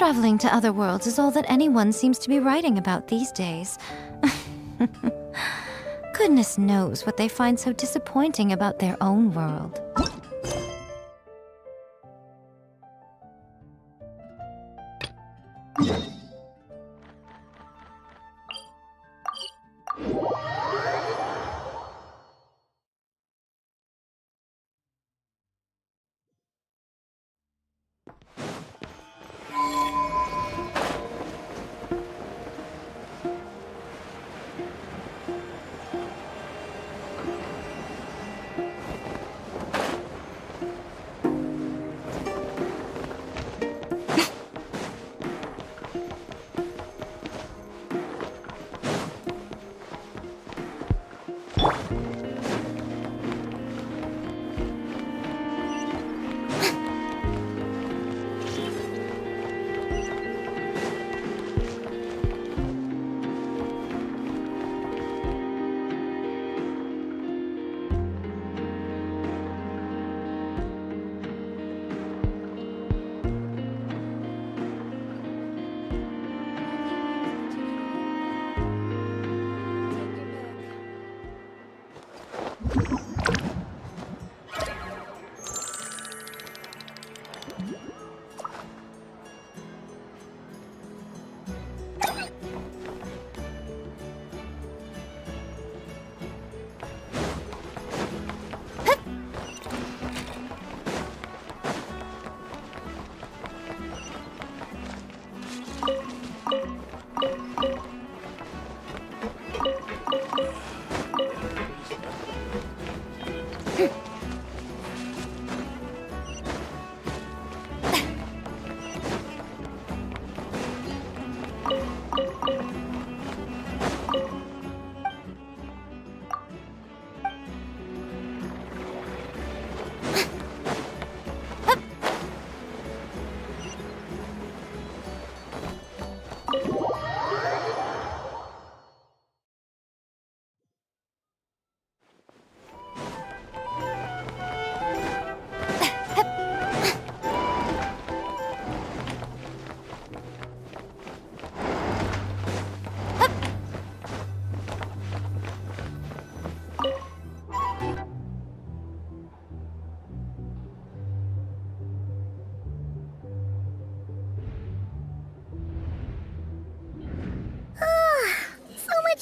Traveling to other worlds is all that anyone seems to be writing about these days. Goodness knows what they find so disappointing about their own world.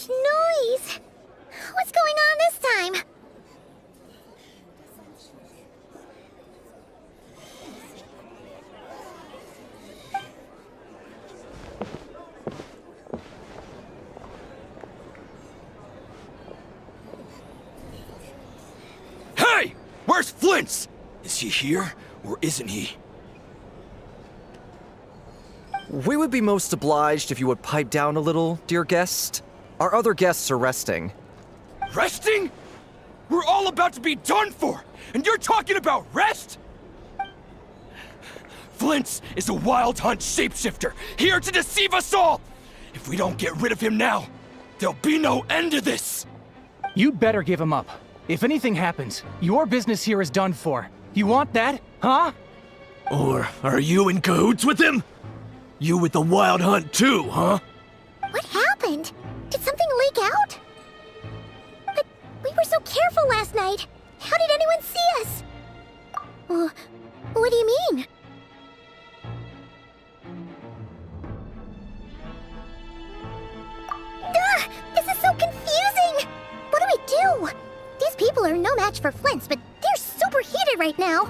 Noise! What's going on this time? Hey! Where's Flint's? Is he here, or isn't he? We would be most obliged if you would pipe down a little, dear guest. Our other guests are resting. Resting? We're all about to be done for, and you're talking about rest? Flint's is a wild hunt shapeshifter, here to deceive us all! If we don't get rid of him now, there'll be no end to this! You'd better give him up. If anything happens, your business here is done for. You want that, huh? Or are you in cahoots with him? You with the wild hunt too, huh? What happened? Did something leak out? But we were so careful last night. How did anyone see us? What do you mean? Ugh, this is so confusing! What do we do? These people are no match for Flint's, but they're super heated right now.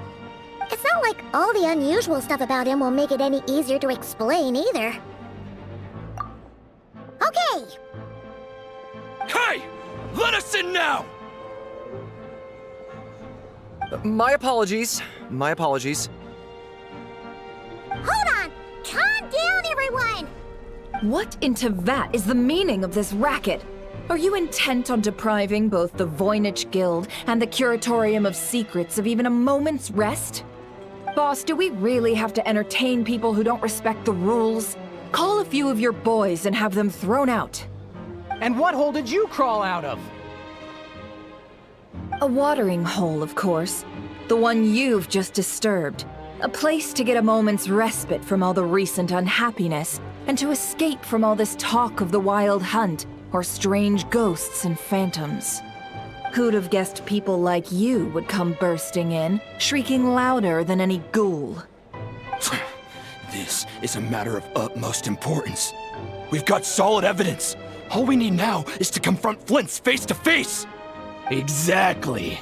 It's not like all the unusual stuff about him will make it any easier to explain either. Okay! Hey! Let us in now! My apologies. My apologies. Hold on! Calm down, everyone! What in Tevat is the meaning of this racket? Are you intent on depriving both the Voynich Guild and the Curatorium of Secrets of even a moment's rest? Boss, do we really have to entertain people who don't respect the rules? Call a few of your boys and have them thrown out. And what hole did you crawl out of? A watering hole, of course. The one you've just disturbed. A place to get a moment's respite from all the recent unhappiness, and to escape from all this talk of the wild hunt, or strange ghosts and phantoms. Who'd have guessed people like you would come bursting in, shrieking louder than any ghoul? This is a matter of utmost importance. We've got solid evidence. All we need now is to confront Flint's face to face. Exactly.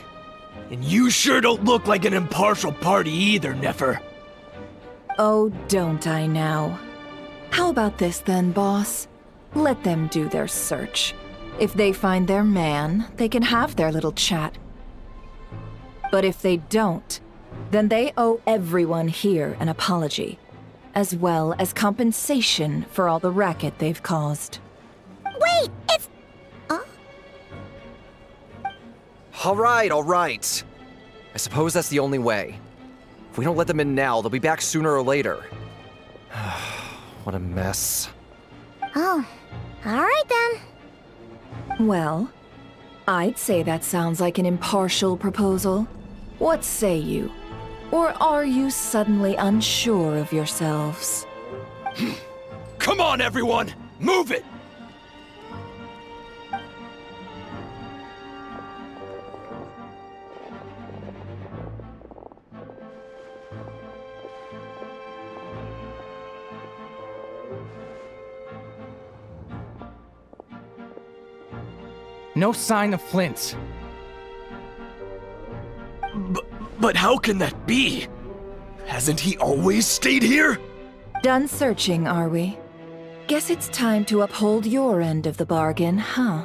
And you sure don't look like an impartial party either, Nefer. Oh, don't I now? How about this then, boss? Let them do their search. If they find their man, they can have their little chat. But if they don't, then they owe everyone here an apology, as well as compensation for all the racket they've caused. Wait, it's... All right. I suppose that's the only way. If we don't let them in now, they'll be back sooner or later. What a mess. Oh, alright then. Well, I'd say that sounds like an impartial proposal. What say you? Or are you suddenly unsure of yourselves? Come on, everyone! Move it! No sign of Flint. But how can that be? Hasn't he always stayed here? Done searching, are we? Guess it's time to uphold your end of the bargain, huh?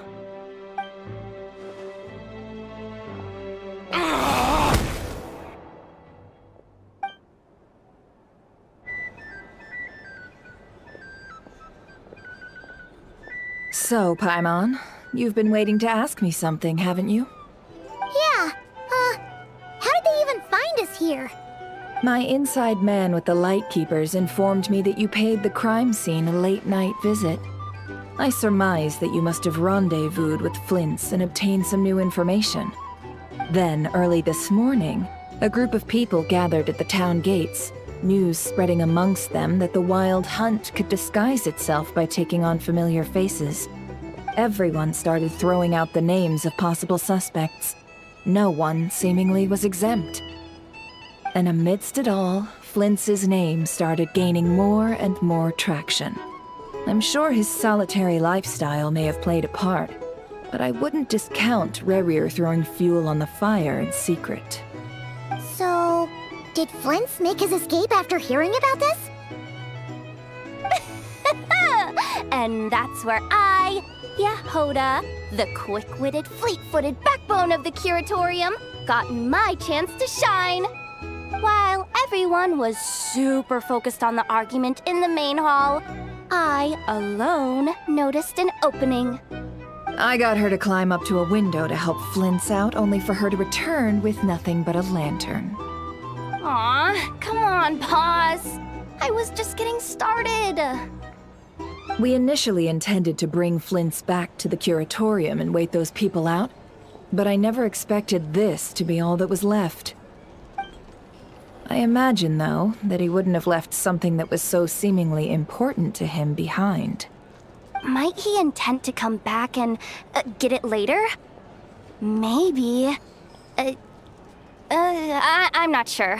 So, Paimon, you've been waiting to ask me something, haven't you? Yeah, how did they even find us here? My inside man with the Lightkeepers informed me that you paid the crime scene a late-night visit. I surmise that you must have rendezvoused with Flint's and obtained some new information. Then, early this morning, a group of people gathered at the town gates, news spreading amongst them that the wild hunt could disguise itself by taking on familiar faces. Everyone started throwing out the names of possible suspects. No one, seemingly, was exempt. And amidst it all, Flint's name started gaining more and more traction. I'm sure his solitary lifestyle may have played a part, but I wouldn't discount Rerir throwing fuel on the fire in secret. So, did Flint's make his escape after hearing about this? And that's where I, Yehoda, the quick-witted, fleet-footed backbone of the Curatorium, got my chance to shine. While everyone was super focused on the argument in the main hall, I alone noticed an opening. I got her to climb up to a window to help Flint's out, only for her to return with nothing but a lantern. Aw, come on, Paws. I was just getting started. We initially intended to bring Flint's back to the Curatorium and wait those people out, but I never expected this to be all that was left. I imagine, though, that he wouldn't have left something that was so seemingly important to him behind. Might he intend to come back and get it later? Maybe. I'm not sure.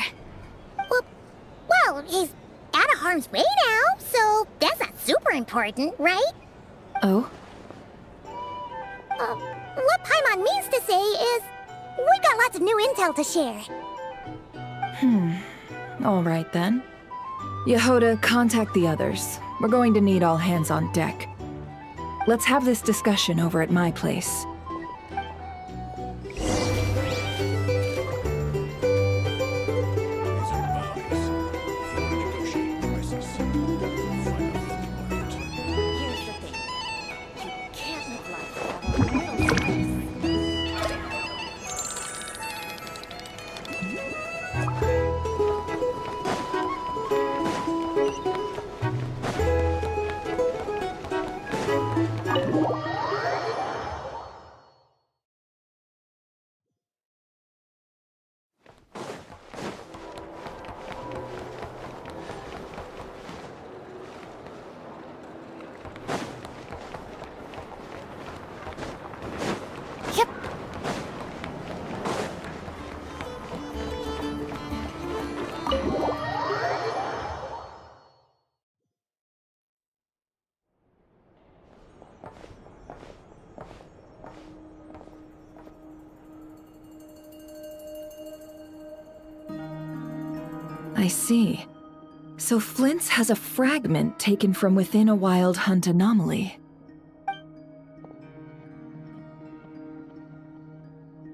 Well, he's out of harm's way now, so that's not super important, right? Oh? What Paimon means to say is, we got lots of new intel to share. All right then. Yehoda, contact the others. We're going to need all hands on deck. Let's have this discussion over at my place. I see. So Flint's has a fragment taken from within a wild hunt anomaly.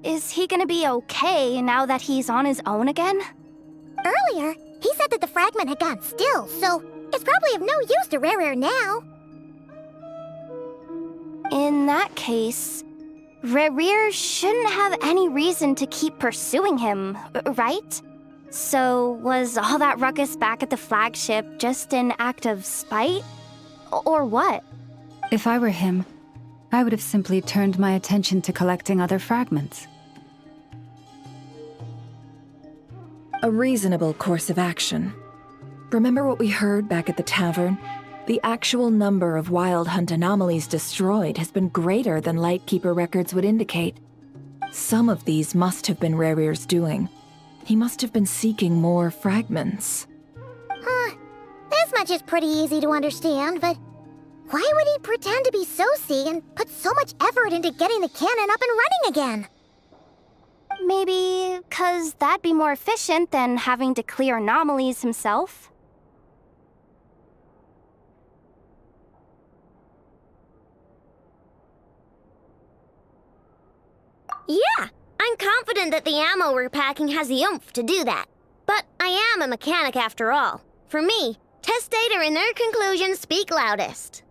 Is he gonna be okay now that he's on his own again? Earlier, he said that the fragment had gone still, so it's probably of no use to Rare now. In that case, Rerir shouldn't have any reason to keep pursuing him, right? So was all that ruckus back at the flagship just an act of spite? Or what? If I were him, I would have simply turned my attention to collecting other fragments. A reasonable course of action. Remember what we heard back at the tavern? The actual number of wild hunt anomalies destroyed has been greater than Lightkeeper records would indicate. Some of these must have been Rerir's doing. He must have been seeking more fragments. This much is pretty easy to understand, but why would he pretend to be Soci and put so much effort into getting the cannon up and running again? Maybe 'cause that'd be more efficient than having to clear anomalies himself? Yeah, I'm confident that the ammo we're packing has the oomph to do that. But I am a mechanic after all. For me, test data and their conclusions speak loudest.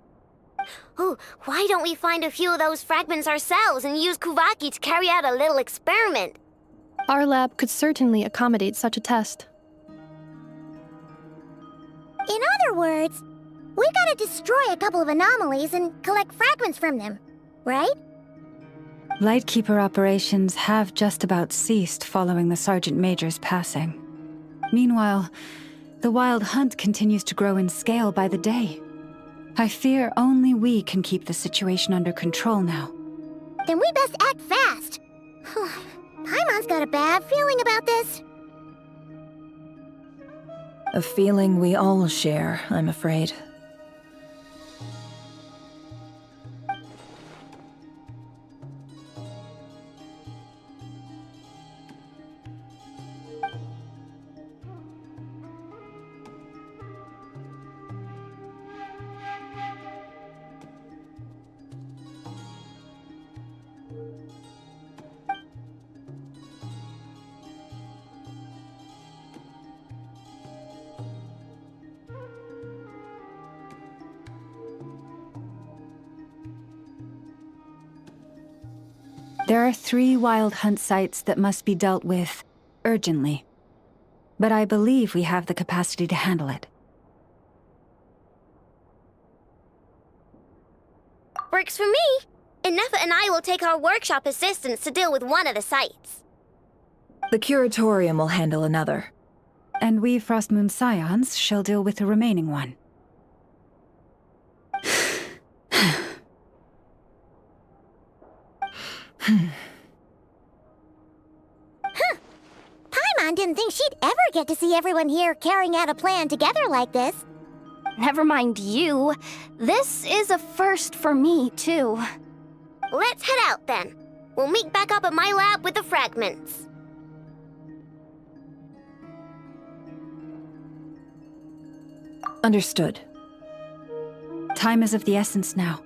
Ooh, why don't we find a few of those fragments ourselves and use Kuvaki to carry out a little experiment? Our lab could certainly accommodate such a test. In other words, we've got to destroy a couple of anomalies and collect fragments from them, right? Lightkeeper operations have just about ceased following the Sergeant Major's passing. Meanwhile, the Wild Hunt continues to grow in scale by the day. I fear only we can keep the situation under control now. Then we best act fast. Paimon's got a bad feeling about this. A feeling we all share, I'm afraid. There are 3 Wild Hunt sites that must be dealt with urgently. But I believe we have the capacity to handle it. Works for me. Nefa and I will take our workshop assistants to deal with one of the sites. The Curatorium will handle another. And we Frostmoon Scions shall deal with the remaining one. Paimon didn't think she'd ever get to see everyone here carrying out a plan together like this. Never mind you. This is a first for me, too. Let's head out then. We'll meet back up at my lab with the fragments. Understood. Time is of the essence now.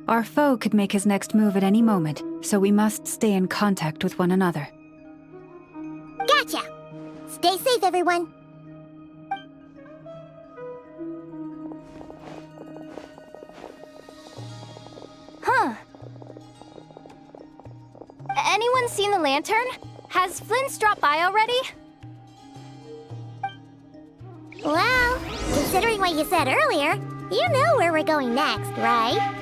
Our foe could make his next move at any moment, so we must stay in contact with one another. Gotcha! Stay safe, everyone. Huh. Anyone seen the lantern? Has Flint's dropped by already? Well, considering what you said earlier, you know where we're going next, right?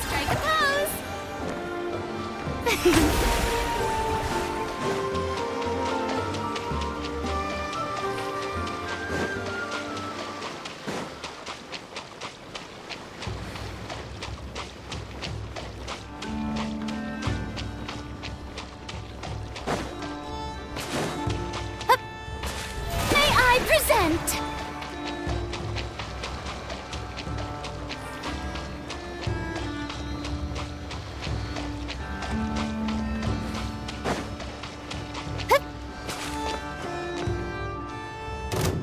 Strike a pose! May I present?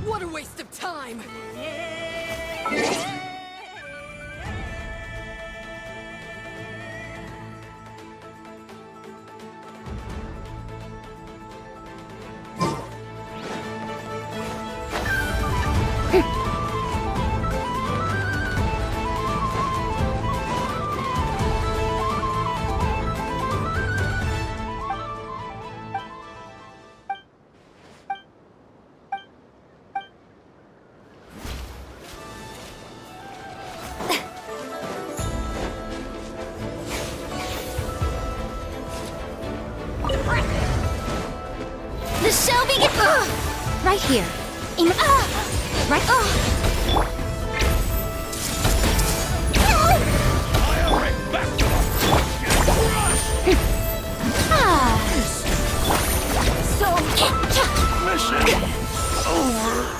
What a waste of time! The show begins. Right here. In. Right. Mission over.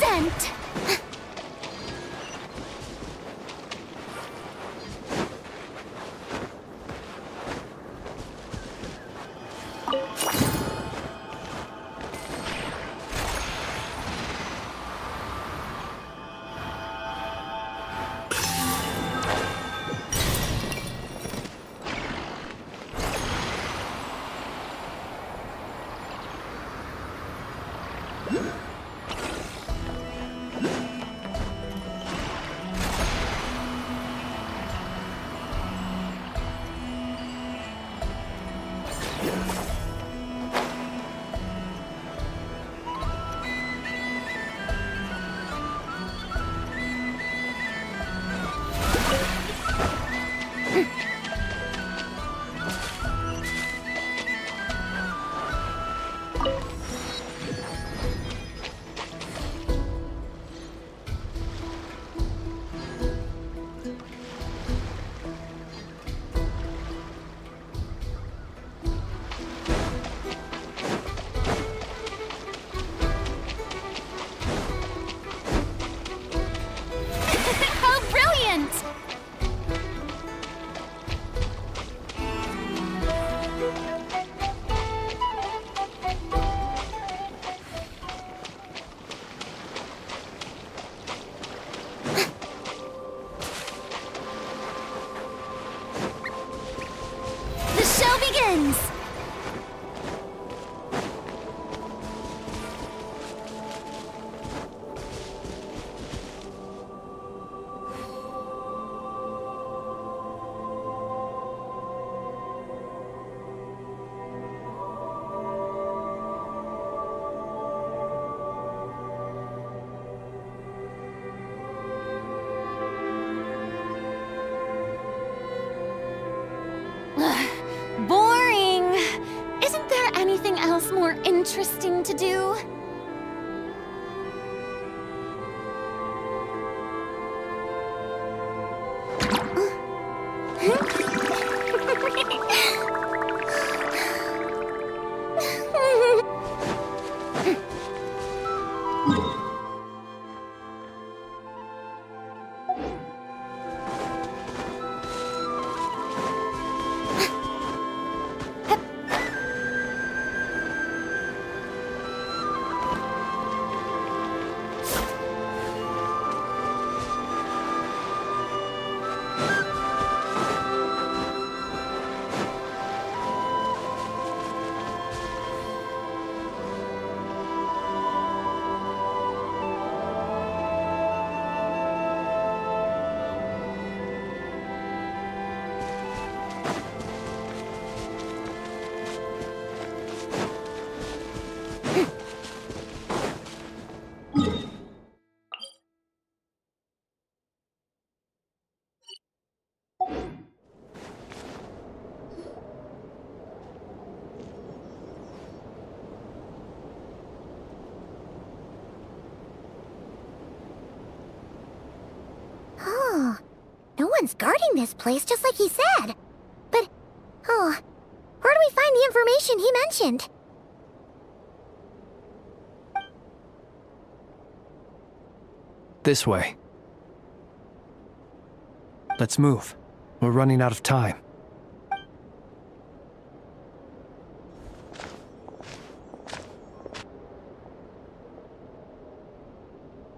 brilliant! How brilliant! The show begins! Boring! Isn't there anything else more interesting to do? Oh, no one's guarding this place just like he said. But, oh, where do we find the information he mentioned? This way. Let's move. We're running out of time.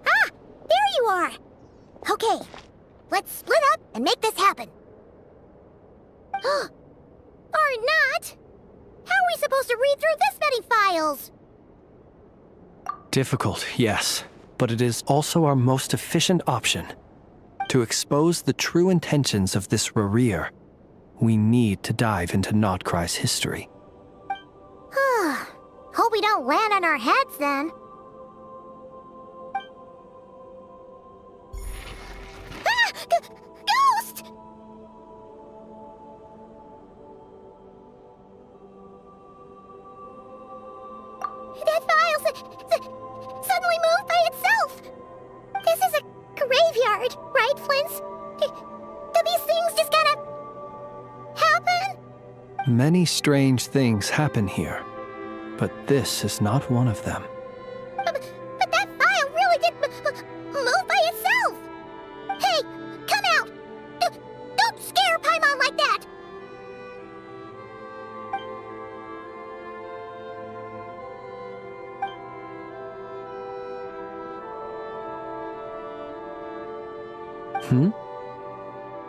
Ah! There you are! Okay, let's split up and make this happen. Or not! How are we supposed to read through this many files? Difficult, yes, but it is also our most efficient option. To expose the true intentions of this Rarir, we need to dive into nod-krai's history. Hope we don't land on our heads then. Ah! Ghost! That file suddenly moved by itself! This is a graveyard, right, Flint's? Do these things just kind of happen? Many strange things happen here, but this is not one of them. But that file really did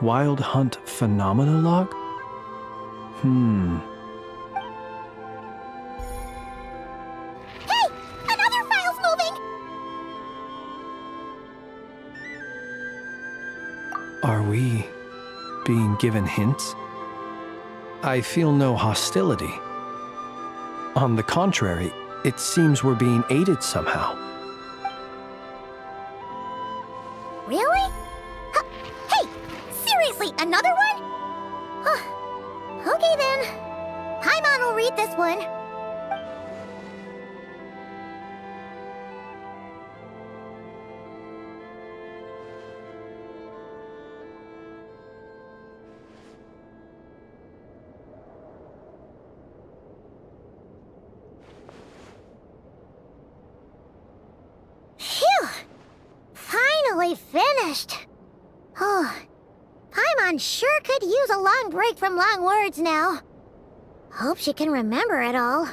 Wild Hunt Phenomena Log? Hey! Another file's moving! Are we being given hints? I feel no hostility. On the contrary, it seems we're being aided somehow. Really? Hey! Seriously, another one? Okay then. Paimon will read this one. Phew! Finally finished. Oh, Paimon sure could use a long break from long words now. Hope she can remember it all.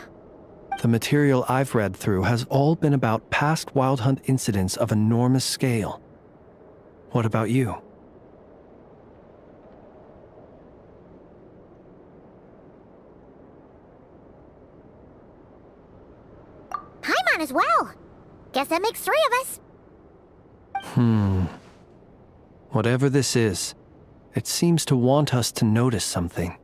The material I've read through has all been about past Wild Hunt incidents of enormous scale. What about you? Paimon as well. Guess that makes 3 of us. Whatever this is, it seems to want us to notice something.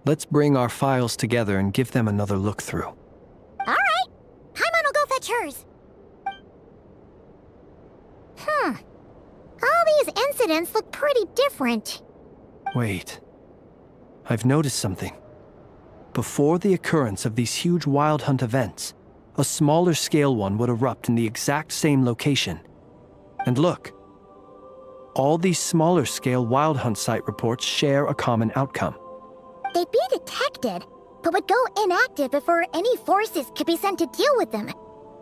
Let's bring our files together and give them another look through. All right. Paimon will go fetch hers. All these incidents look pretty different. Wait. I've noticed something. Before the occurrence of these huge Wild Hunt events, a smaller scale one would erupt in the exact same location. And look. All these smaller scale Wild Hunt site reports share a common outcome. They'd be detected, but would go inactive before any forces could be sent to deal with them.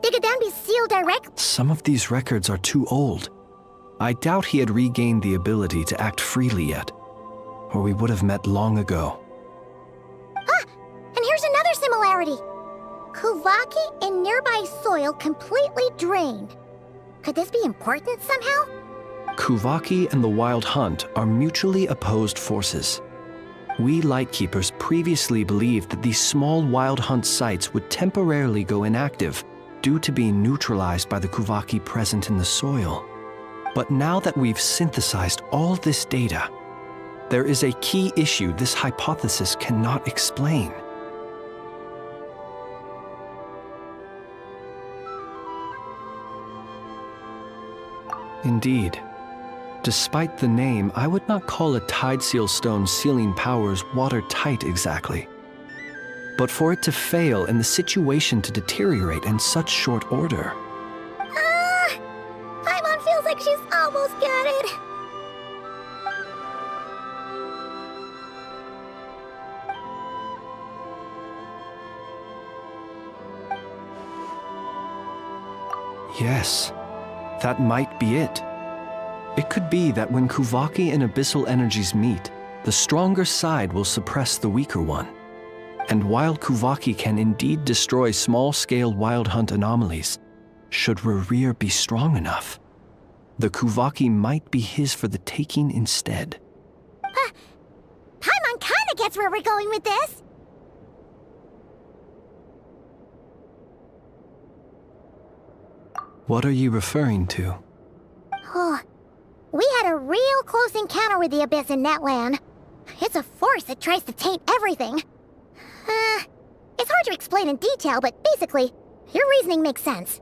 They could then be sealed directly. Some of these records are too old. I doubt he had regained the ability to act freely yet, or we would have met long ago. And here's another similarity. Kuvaki in nearby soil completely drained. Could this be important somehow? Kuvaki and the Wild Hunt are mutually opposed forces. We Lightkeepers previously believed that these small Wild Hunt sites would temporarily go inactive due to being neutralized by the Kuvaki present in the soil. But now that we've synthesized all this data, there is a key issue this hypothesis cannot explain. Indeed. Despite the name, I would not call a Tide Seal Stone's sealing powers watertight exactly. But for it to fail and the situation to deteriorate in such short order. Paimon feels like she's almost got it. Yes, that might be it. It could be that when Kuvaki and Abyssal energies meet, the stronger side will suppress the weaker one. And while Kuvaki can indeed destroy small-scale Wild Hunt anomalies, should Rerir be strong enough, the Kuvaki might be his for the taking instead. Paimon kinda gets where we're going with this. What are you referring to? Oh, we had a real close encounter with the Abyss in Netland. It's a force that tries to taint everything. It's hard to explain in detail, but basically, your reasoning makes sense.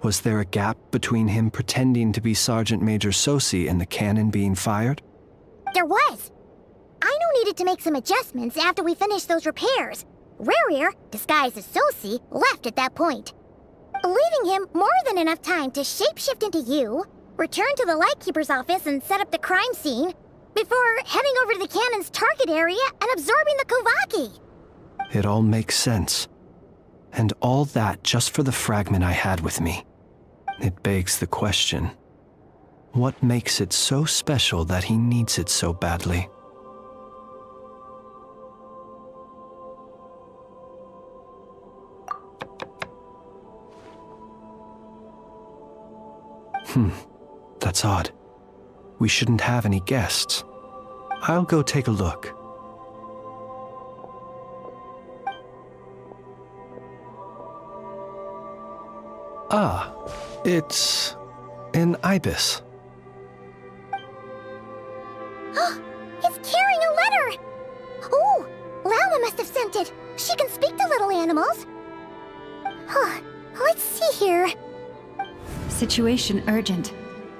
Was there a gap between him pretending to be Sergeant Major Sosi and the cannon being fired? There was. Aino needed to make some adjustments after we finished those repairs. Rerir, disguised as Sosi, left at that point, leaving him more than enough time to shapeshift into you, return to the Lightkeeper's office and set up the crime scene, before heading over to the cannon's target area and absorbing the Kuvaki. It all makes sense. And all that just for the fragment I had with me. It begs the question, what makes it so special that he needs it so badly? That's odd. We shouldn't have any guests. I'll go take a look. Ah, it's an ibis. It's carrying a letter! Ooh, Lama must have sent it. She can speak to little animals. Huh, let's see here. Situation urgent.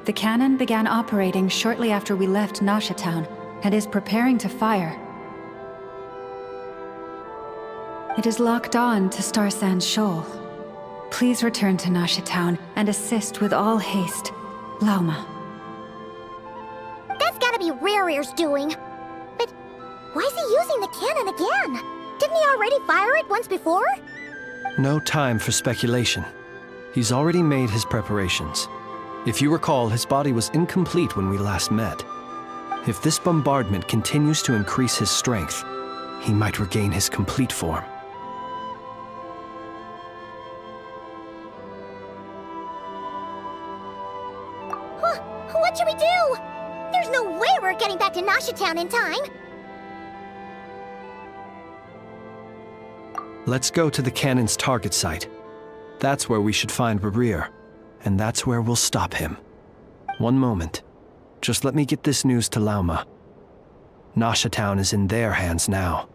The cannon began operating shortly after we left Nasha Town and is preparing to fire. It is locked on to Star Sand Shoal. Please return to Nasha Town and assist with all haste. Lauma. That's gotta be Rerear's doing. But why is he using the cannon again? Didn't he already fire it once before? No time for speculation. He's already made his preparations. If you recall, his body was incomplete when we last met. If this bombardment continues to increase his strength, he might regain his complete form. What should we do? There's no way we're getting back to Nasha Town in time. Let's go to the cannon's target site. That's where we should find Rerear, and that's where we'll stop him. One moment. Just let me get this news to Lauma. Nasha Town is in their hands now.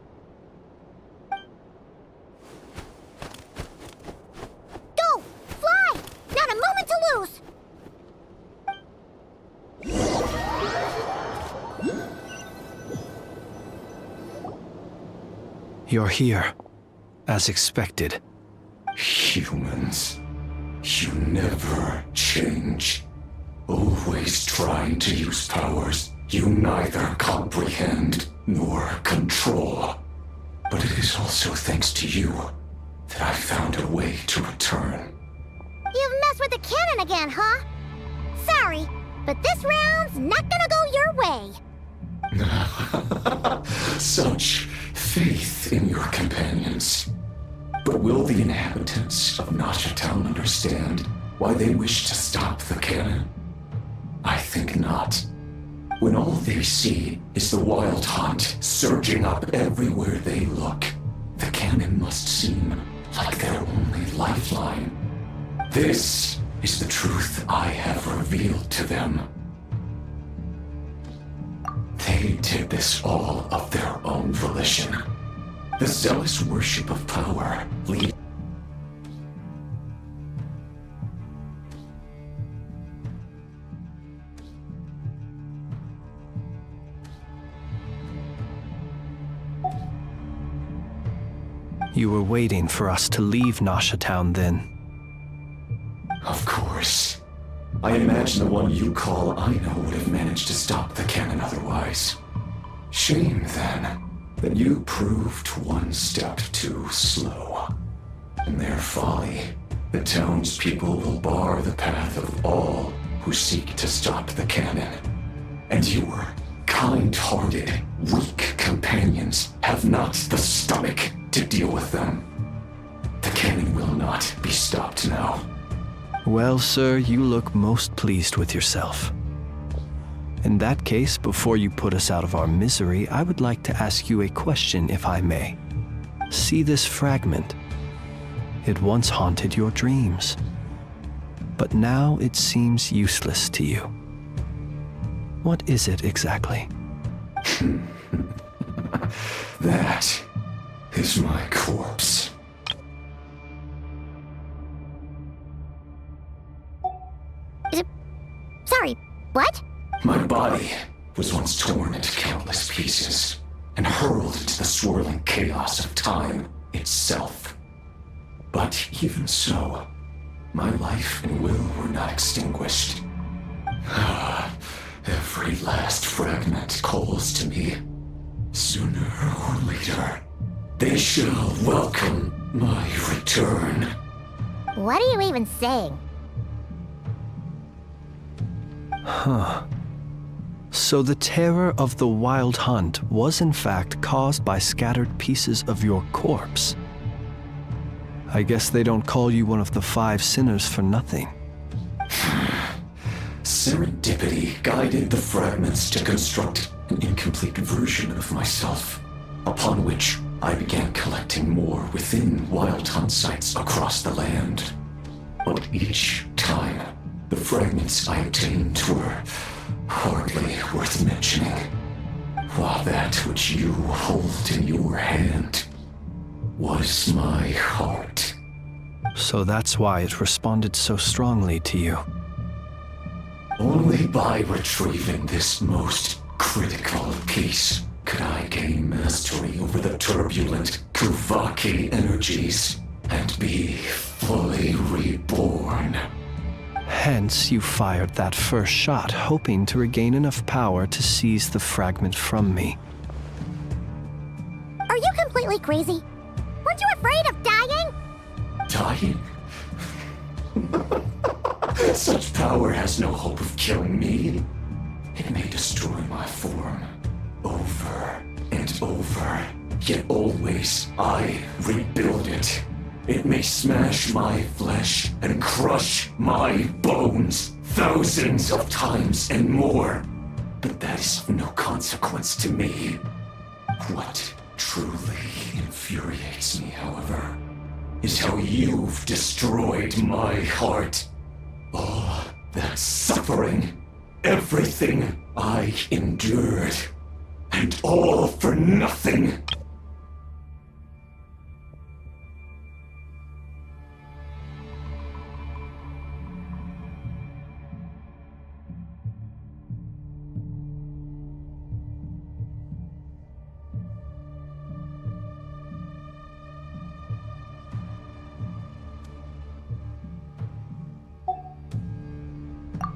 Go! Fly! Not a moment to lose! You're here, as expected. Humans, you never change. Always trying to use powers you neither comprehend nor control. But it is also thanks to you that I found a way to return. You've messed with the cannon again, huh? Sorry, but this round's not gonna go your way. Such faith in your companions. But will the inhabitants of Nasha Town understand why they wish to stop the cannon? I think not. When all they see is the wild hunt surging up everywhere they look, the cannon must seem like their only lifeline. This is the truth I have revealed to them. They did this all of their own volition. The zealous worship of power leads. You were waiting for us to leave Nasha Town then. Of course. I imagine the one you call Aino would have managed to stop the cannon otherwise. Shame, then, that you proved one step too slow. In their folly, the townspeople will bar the path of all who seek to stop the cannon. And your kind-hearted, weak companions have not the stomach to deal with them. The cannon will not be stopped now. Well, sir, you look most pleased with yourself. In that case, before you put us out of our misery, I would like to ask you a question, if I may. See this fragment? It once haunted your dreams, but now it seems useless to you. What is it exactly? That is my corpse. Sorry, what? My body was once torn into countless pieces and hurled into the swirling chaos of time itself. But even so, my life and will were not extinguished. Every last fragment calls to me. Sooner or later, they shall welcome my return. What are you even saying? Huh. So the terror of the wild hunt was in fact caused by scattered pieces of your corpse. I guess they don't call you one of the 5 sinners for nothing. serendipity guided the fragments to construct an incomplete version of myself, upon which I began collecting more within Wild Hunt sites across the land. But each time, the fragments I obtained were hardly worth mentioning, while that which you hold in your hand was my heart. So that's why it responded so strongly to you. Only by retrieving this most critical piece could I gain mastery over the turbulent Kuvaki energies and be fully reborn. Hence, you fired that first shot, hoping to regain enough power to seize the fragment from me. Are you completely crazy? Weren't you afraid of dying? Dying? Such power has no hope of killing me. It may destroy my form over and over, yet always I rebuild it. It may smash my flesh and crush my bones thousands of times and more, but that is of no consequence to me. What truly infuriates me, however, is how you've destroyed my heart. All that suffering, everything I endured, and all for nothing.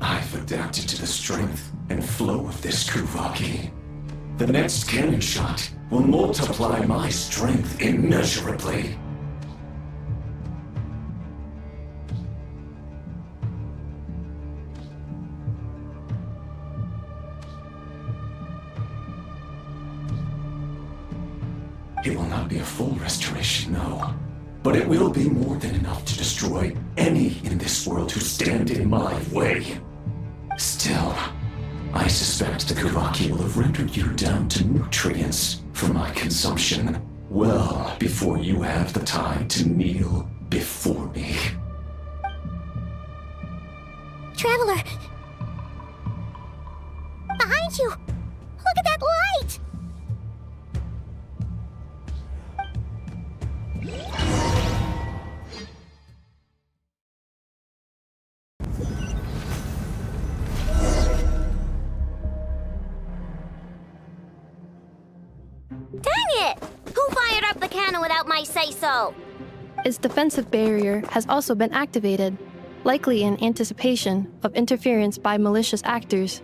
I've adapted to the strength and flow of this Kuvaki. The next cannon shot will multiply my strength immeasurably. It will not be a full restoration, no. But it will be more than enough to destroy any in this world who stand in my way. Still, I suspect the Kuvaki will have rendered you down to nutrients for my consumption well before you have the time to kneel before me. Traveler! Behind you! Look at that light! Dang it! Who fired up the cannon without my say-so? Its defensive barrier has also been activated, likely in anticipation of interference by malicious actors.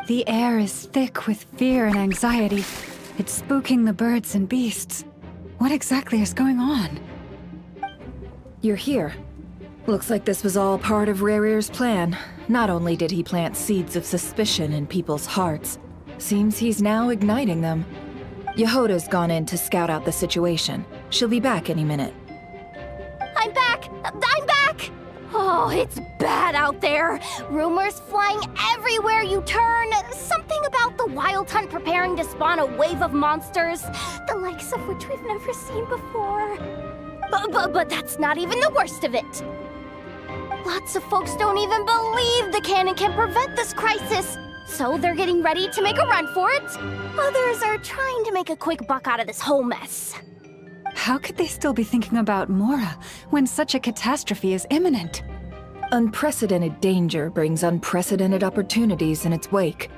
The air is thick with fear and anxiety. It's spooking the birds and beasts. What exactly is going on? You're here. Looks like this was all part of Rerir's plan. Not only did he plant seeds of suspicion in people's hearts, seems he's now igniting them. Yehoda's gone in to scout out the situation. She'll be back any minute. I'm back! I'm back! Oh, it's bad out there. Rumors flying everywhere you turn. Something about the Wild Hunt preparing to spawn a wave of monsters, the likes of which we've never seen before. But that's not even the worst of it. Lots of folks don't even believe the cannon can prevent this crisis, so they're getting ready to make a run for it. Others are trying to make a quick buck out of this whole mess. How could they still be thinking about Mora when such a catastrophe is imminent? Unprecedented danger brings unprecedented opportunities in its wake.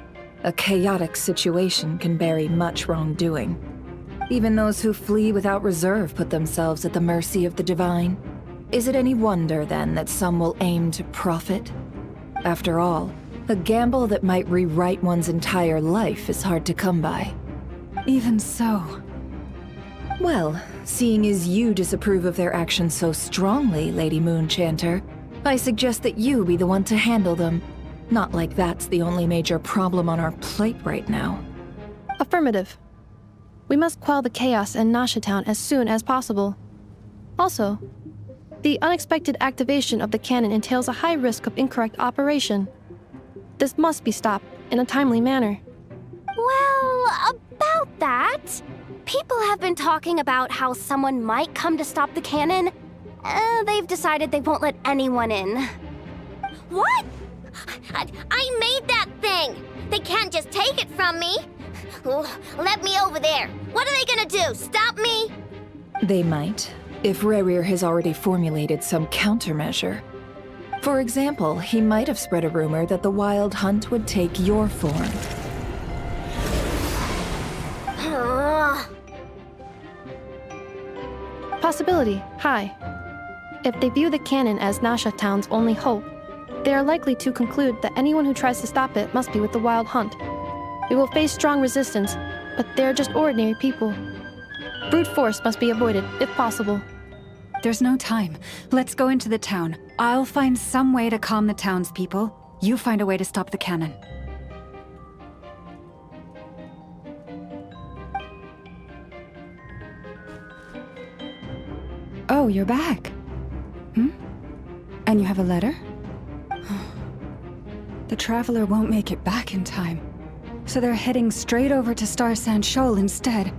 A chaotic situation can bury much wrongdoing. Even those who flee without reserve put themselves at the mercy of the divine. Is it any wonder, then, that some will aim to profit? After all, a gamble that might rewrite one's entire life is hard to come by. Even so. Well, seeing as you disapprove of their actions so strongly, Lady Moonchanter, I suggest that you be the one to handle them. Not like that's the only major problem on our plate right now. Affirmative. We must quell the chaos in Nasha Town as soon as possible. Also, the unexpected activation of the cannon entails a high risk of incorrect operation. This must be stopped in a timely manner. Well, about that, people have been talking about how someone might come to stop the cannon. They've decided they won't let anyone in. What? I made that thing! They can't just take it from me! Let me over there! What are they gonna do? Stop me? They might, if Rerir has already formulated some countermeasure. For example, he might have spread a rumor that the Wild Hunt would take your form. Possibility high. If they view the cannon as Nasha Town's only hope, they are likely to conclude that anyone who tries to stop it must be with the Wild Hunt. We will face strong resistance, but they are just ordinary people. Brute force must be avoided, if possible. There's no time. Let's go into the town. I'll find some way to calm the townspeople. You find a way to stop the cannon. Oh, you're back. And you have a letter? The Traveler won't make it back in time. So they're heading straight over to Star Sand Shoal instead.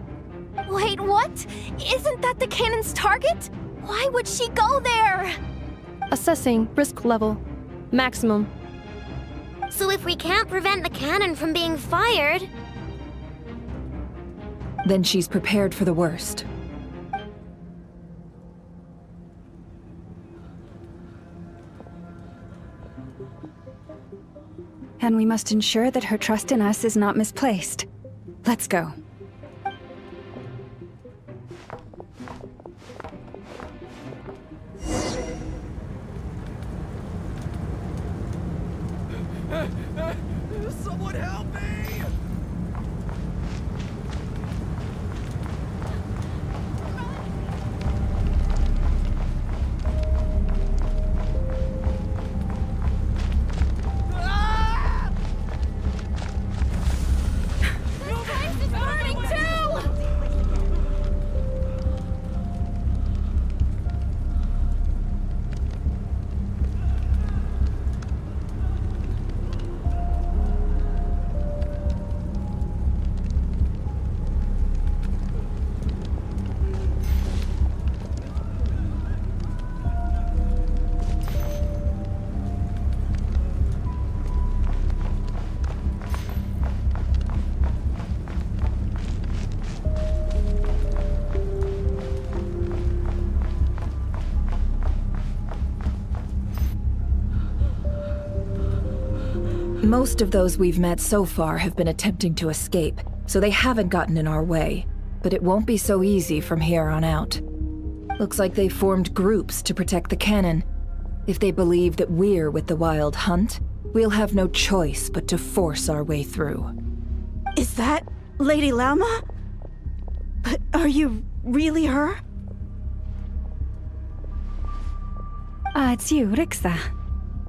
Wait, what? Isn't that the cannon's target? Why would she go there? Assessing risk level. Maximum. So if we can't prevent the cannon from being fired... Then she's prepared for the worst. And we must ensure that her trust in us is not misplaced. Let's go. Someone help me! Most of those we've met so far have been attempting to escape, so they haven't gotten in our way. But it won't be so easy from here on out. Looks like they formed groups to protect the cannon. If they believe that we're with the Wild Hunt, we'll have no choice but to force our way through. Is that Lady Lauma? But are you really her? It's you, Rixa.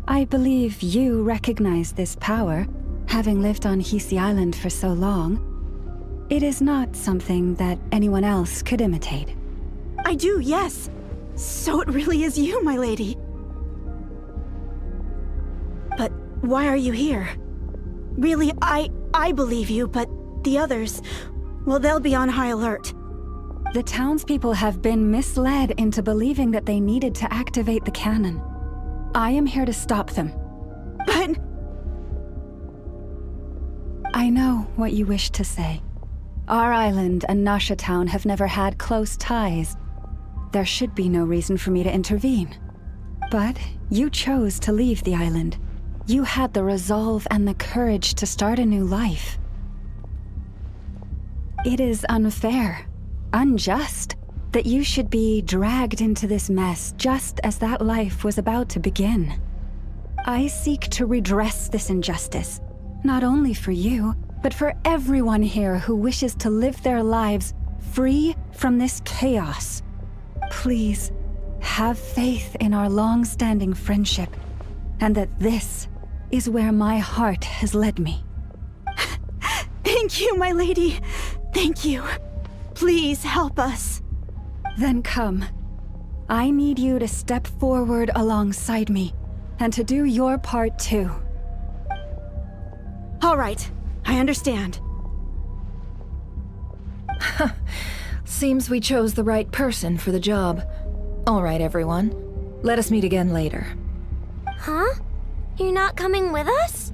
I believe you recognize this power, having lived on Hisi Island for so long. It is not something that anyone else could imitate. I do, yes. So it really is you, my lady. But why are you here? Really, I believe you, but the others, well, they'll be on high alert. The townspeople have been misled into believing that they needed to activate the cannon. I am here to stop them. But... I know what you wish to say. Our island and Nasha Town have never had close ties. There should be no reason for me to intervene. But you chose to leave the island. You had the resolve and the courage to start a new life. It is unfair, unjust, that you should be dragged into this mess just as that life was about to begin. I seek to redress this injustice, not only for you, but for everyone here who wishes to live their lives free from this chaos. Please, have faith in our long-standing friendship, and that this is where my heart has led me. Thank you, my lady. Thank you. Please help us. Then come. I need you to step forward alongside me, and to do your part too. All right, I understand. Seems we chose the right person for the job. All right, everyone. Let us meet again later. Huh? You're not coming with us?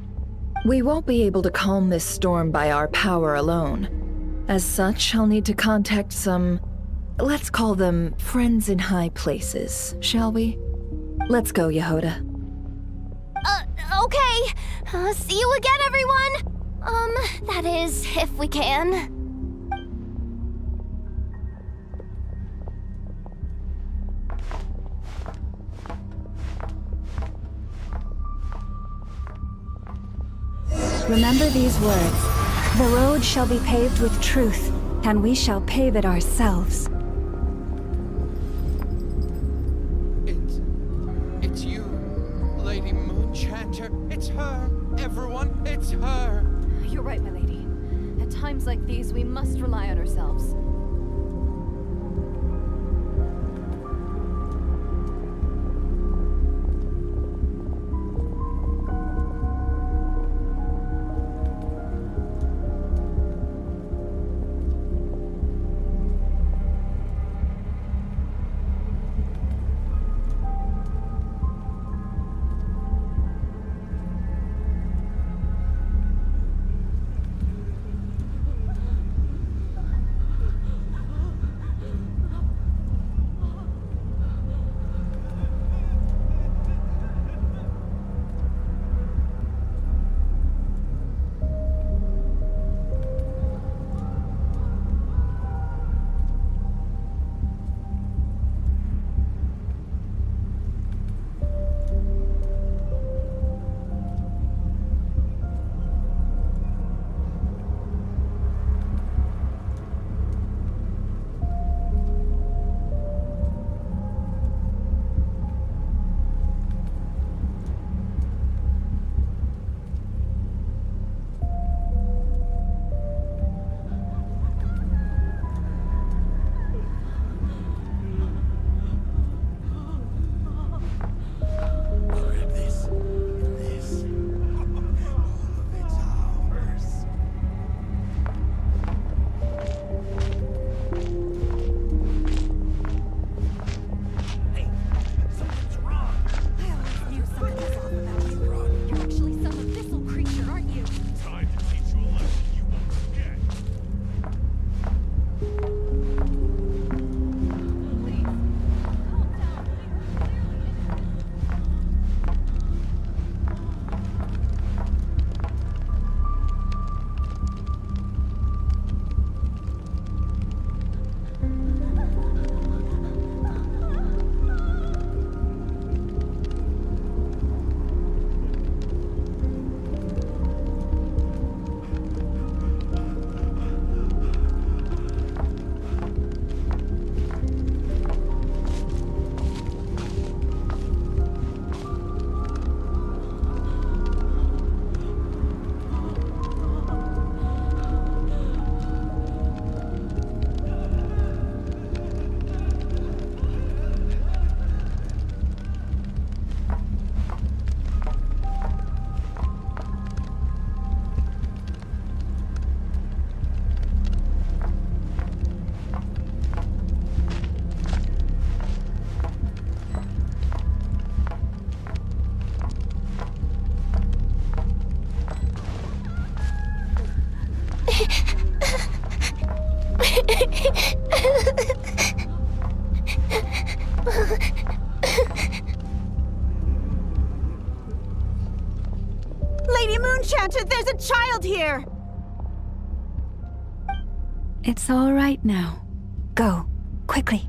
We won't be able to calm this storm by our power alone. As such, I'll need to contact some... let's call them friends in high places, shall we? Let's go, Yehoda. Okay. See you again, everyone! That is, if we can. Remember these words. The road shall be paved with truth, and we shall pave it ourselves. It's you, Lady Moonchanter. It's her. Everyone, it's her. You're right, my lady. At times like these, we must rely on ourselves. Lady Moonchanter, there's a child here! It's all right now. Go, quickly.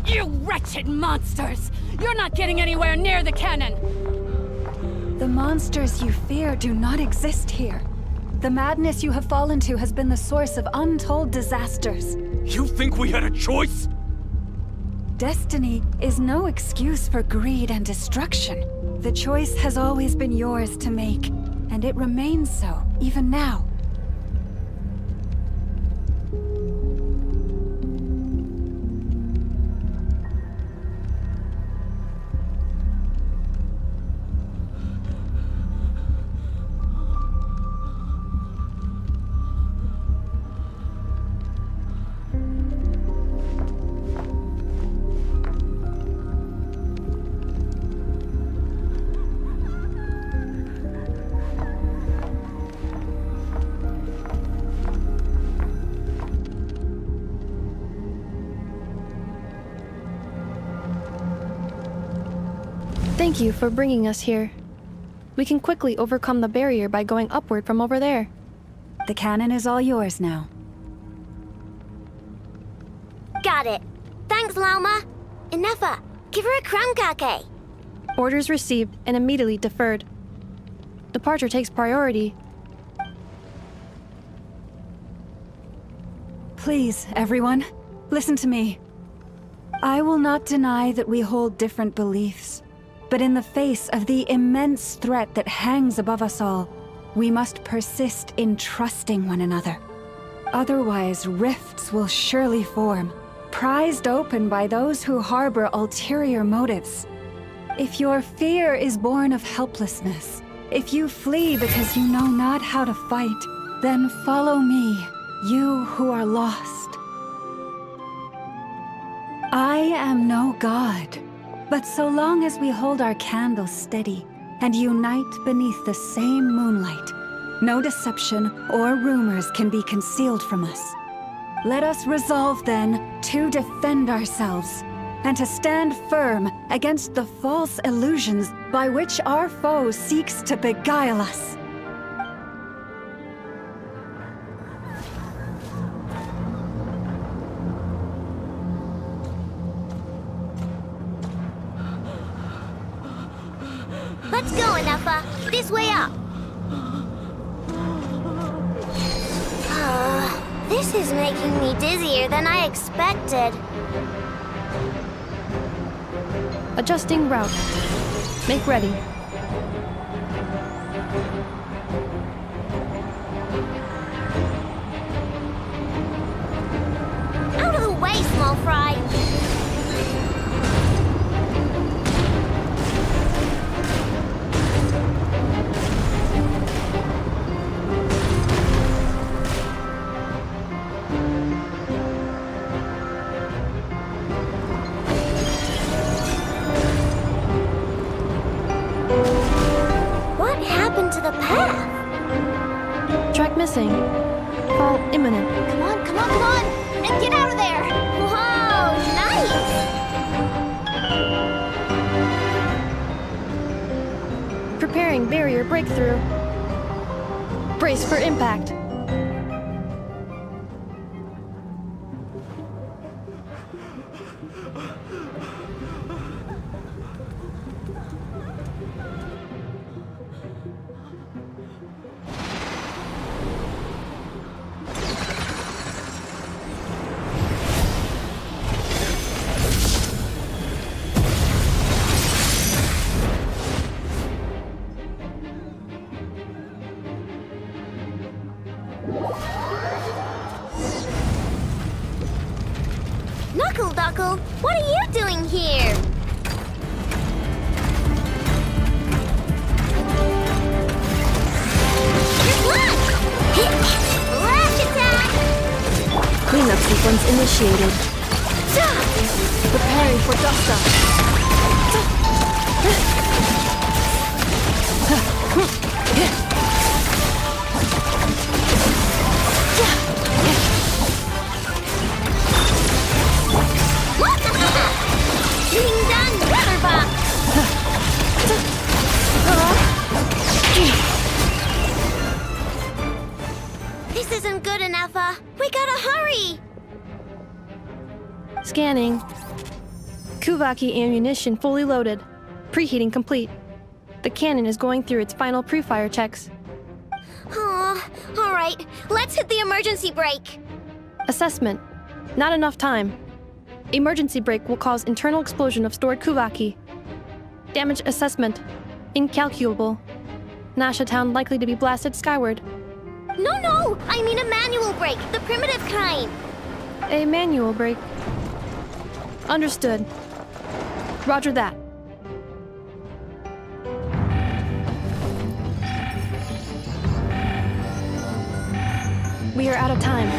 You wretched monsters! You're not getting anywhere near the cannon! The monsters you fear do not exist here. The madness you have fallen to has been the source of untold disasters. You think we had a choice? Destiny is no excuse for greed and destruction. The choice has always been yours to make, and it remains so, even now. Thank you for bringing us here. We can quickly overcome the barrier by going upward from over there. The cannon is all yours now. Got it. Thanks, Lauma. Inefa, give her a crown kake. Orders received and immediately deferred. Departure takes priority. Please, everyone, listen to me. I will not deny that we hold different beliefs, but in the face of the immense threat that hangs above us all, we must persist in trusting one another. Otherwise, rifts will surely form, prized open by those who harbor ulterior motives. If your fear is born of helplessness, if you flee because you know not how to fight, then follow me, you who are lost. I am no god, but so long as we hold our candles steady and unite beneath the same moonlight, no deception or rumors can be concealed from us. Let us resolve then to defend ourselves and to stand firm against the false illusions by which our foe seeks to beguile us. Let's go, Inefa. This way up. This is making me dizzier than I expected. Adjusting route. Make ready. Out of the way, small fry. What happened to the path? Track missing. Fall imminent. Come on, come on, come on! And get out of there! Whoa, nice! Preparing barrier breakthrough. Brace for impact. Knuckle, what are you doing here? You're blocked! Lash attack! Cleanup sequence initiated. Preparing for dust up. Getting done, Rubberbox! This isn't good enough, we gotta hurry! Scanning. Kuvaki ammunition fully loaded. Preheating complete. The cannon is going through its final pre-fire checks. Alright, let's hit the emergency brake. Assessment. Not enough time. Emergency brake will cause internal explosion of stored Kuvaki. Damage assessment. Incalculable. Nasha Town likely to be blasted skyward. No! I mean a manual brake, the primitive kind. A manual brake. Understood. Roger that. We are out of time.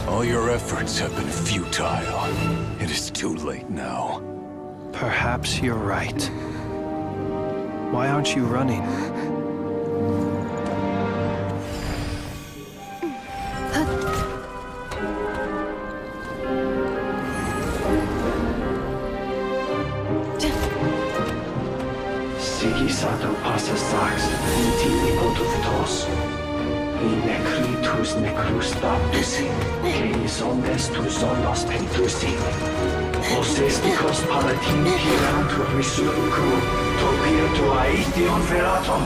All your efforts have been futile. It is too late now. Perhaps you're right. Why aren't you running? Sigisato passa sax, intili potutos. I necritus necrus baptisi, que ondes tu zonos pentusi. Osesticos palatin pirantur resurcu, topirtu aetion feratum.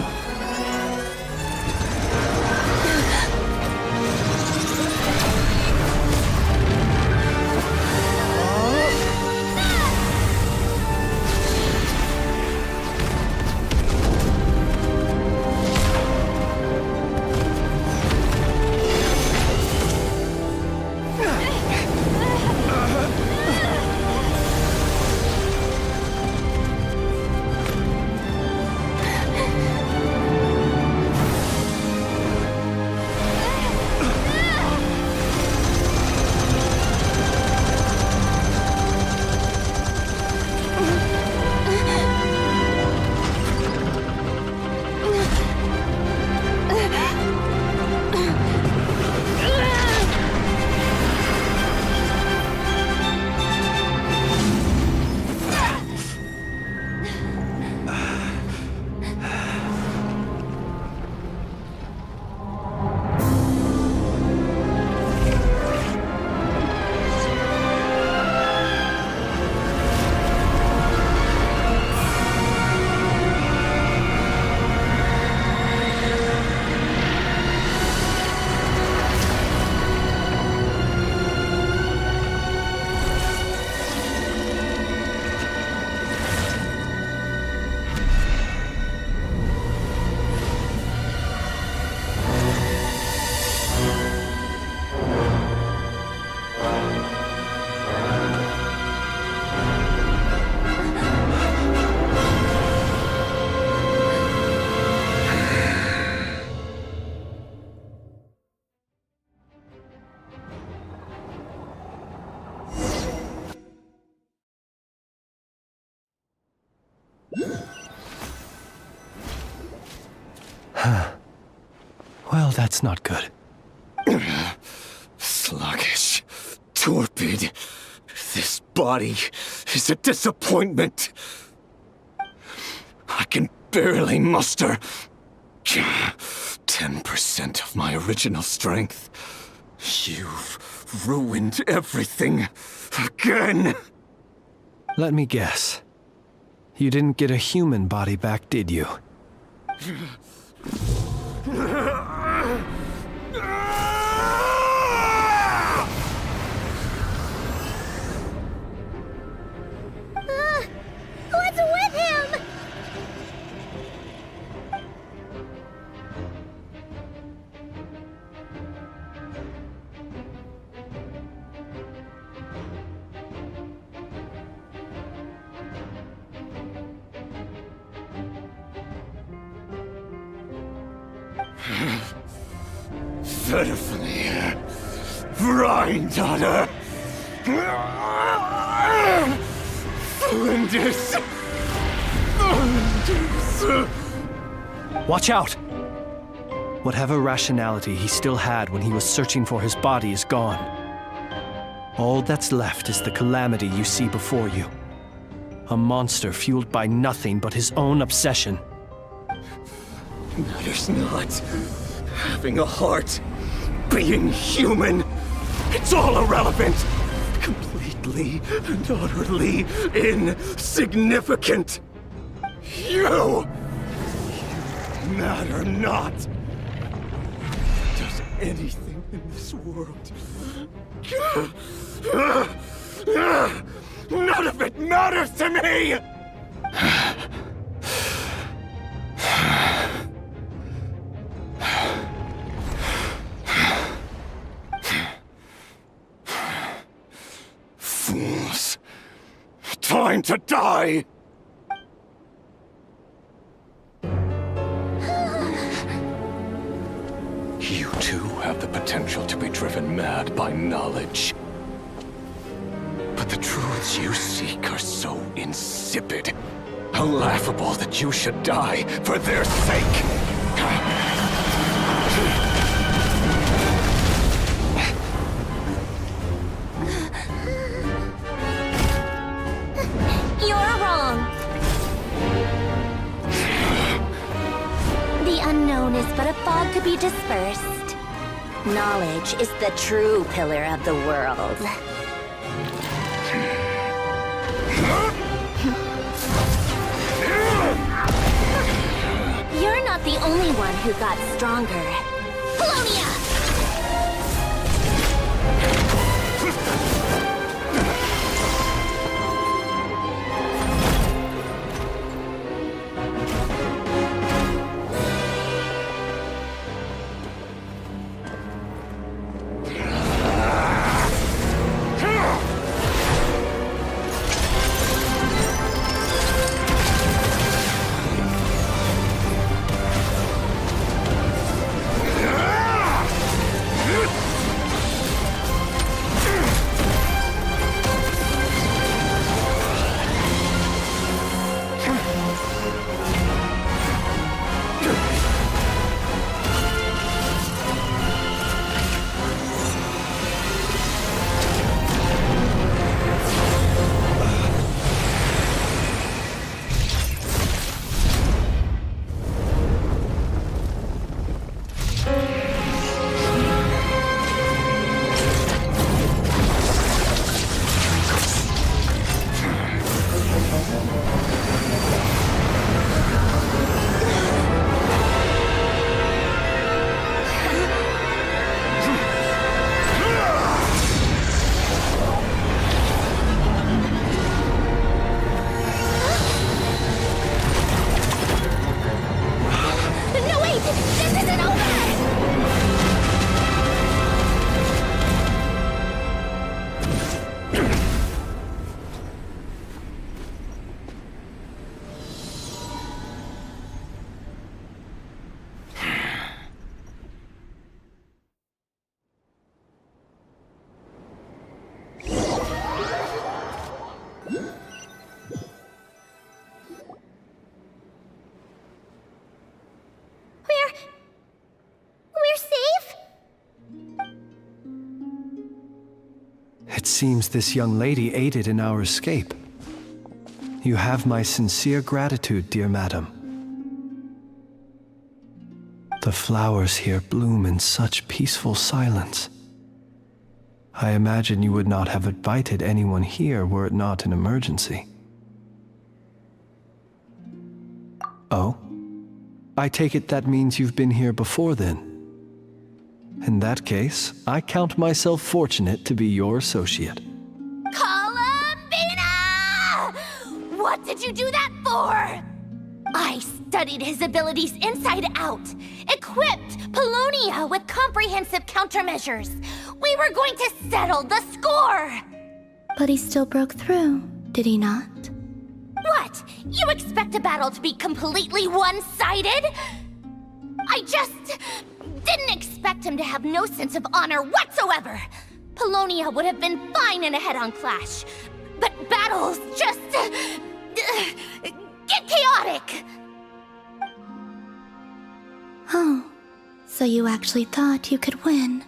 Well, that's not good. Sluggish. Torpid. This body is a disappointment. I can barely muster 10% of my original strength. You've ruined everything again. Let me guess. You didn't get a human body back, did you? What's with him? Pitifully, Granddaughter. Flinders. Watch out! Whatever rationality he still had when he was searching for his body is gone. All that's left is the calamity you see before you. A monster fueled by nothing but his own obsession. Matters not. Having a heart. Being human. It's all irrelevant. Completely and utterly insignificant. You mad or not, does anything in this world. None of it matters to me! Fools. Time to die! You too have the potential to be driven mad by knowledge. But the truths you seek are so insipid, how laughable that you should die for their sake. You're wrong. The unknown is but a fog to be dispersed. Knowledge is the true pillar of the world. You're not the only one who got stronger. Polonia! It seems this young lady aided in our escape. You have my sincere gratitude, dear madam. The flowers here bloom in such peaceful silence. I imagine you would not have invited anyone here were it not an emergency. Oh? I take it that means you've been here before then. In that case, I count myself fortunate to be your associate. Columbina! What did you do that for? I studied his abilities inside out, equipped Polonia with comprehensive countermeasures. We were going to settle the score! But he still broke through, did he not? What? You expect a battle to be completely one-sided? I just didn't expect him to have no sense of honor whatsoever. Polonia would have been fine in a head-on clash, but battles just get chaotic. Oh, so you actually thought you could win.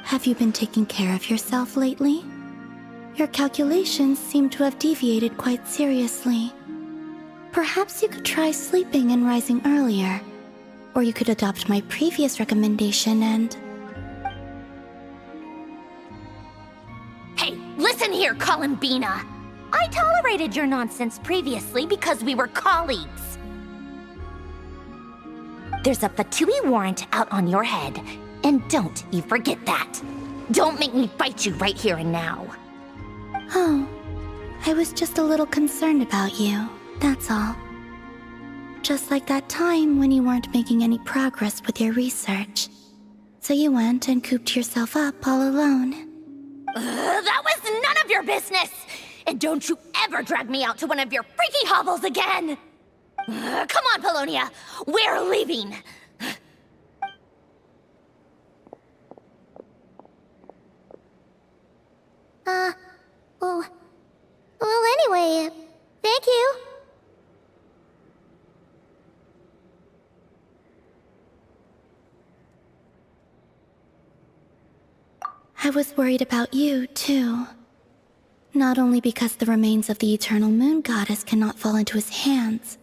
Have you been taking care of yourself lately? Your calculations seem to have deviated quite seriously. Perhaps you could try sleeping and rising earlier. Or you could adopt my previous recommendation and... Hey, listen here, Columbina! I tolerated your nonsense previously because we were colleagues. There's a Fatui warrant out on your head. And don't you forget that. Don't make me fight you right here and now. Oh, I was just a little concerned about you, that's all. Just like that time when you weren't making any progress with your research. So you went and cooped yourself up all alone. That was none of your business! And don't you ever drag me out to one of your freaky hovels again! Come on, Polonia! We're leaving! Well, anyway, thank you. I was worried about you, too. Not only because the remains of the Eternal Moon Goddess cannot fall into his hands,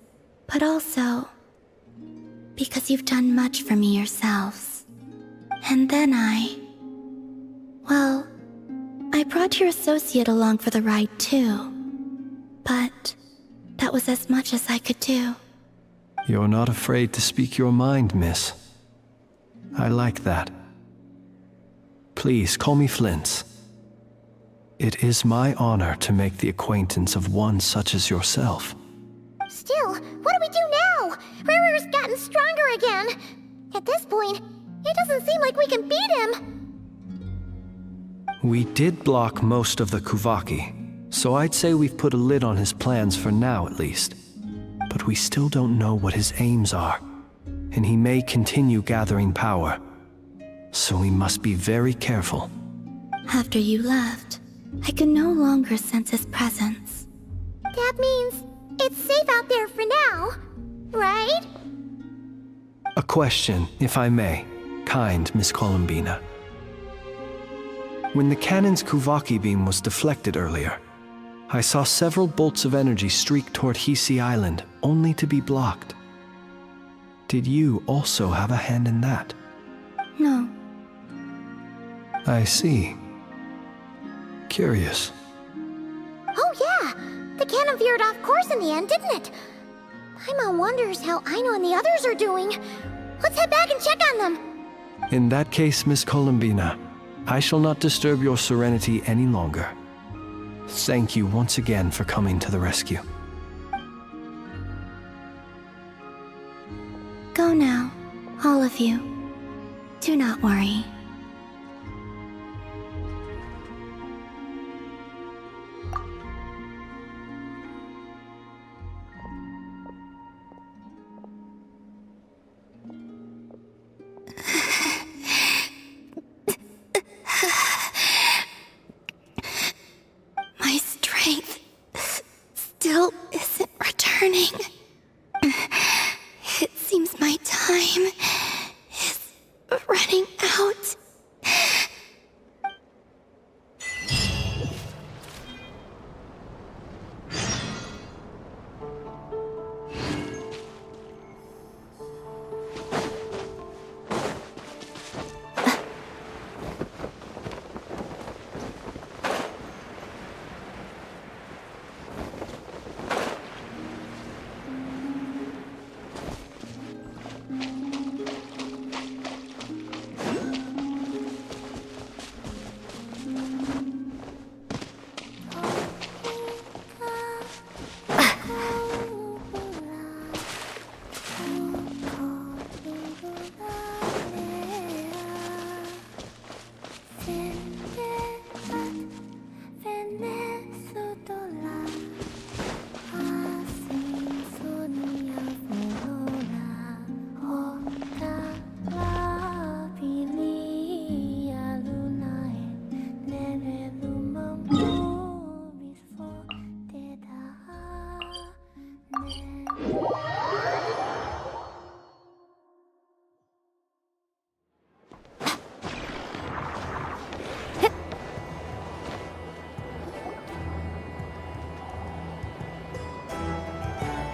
but also because you've done much for me yourselves. And then well, I brought your associate along for the ride, too. But that was as much as I could do. You're not afraid to speak your mind, miss. I like that. Please, call me Flint. It is my honor to make the acquaintance of one such as yourself. Still, what do we do now? Riri's gotten stronger again. At this point, it doesn't seem like we can beat him. We did block most of the Kuvaki, so I'd say we've put a lid on his plans for now at least. But we still don't know what his aims are, and he may continue gathering power. So we must be very careful. After you left, I could no longer sense his presence. That means it's safe out there for now, right? A question, if I may, kind Miss Columbina. When the cannon's Kuvaki beam was deflected earlier, I saw several bolts of energy streak toward Hisi Island, only to be blocked. Did you also have a hand in that? No. I see. Curious. Oh yeah! The cannon veered off course in the end, didn't it? Paimon wonders how Aino and the others are doing. Let's head back and check on them. In that case, Miss Columbina, I shall not disturb your serenity any longer. Thank you once again for coming to the rescue. Go now, all of you. Do not worry. My strength still isn't returning. It seems my time is running out.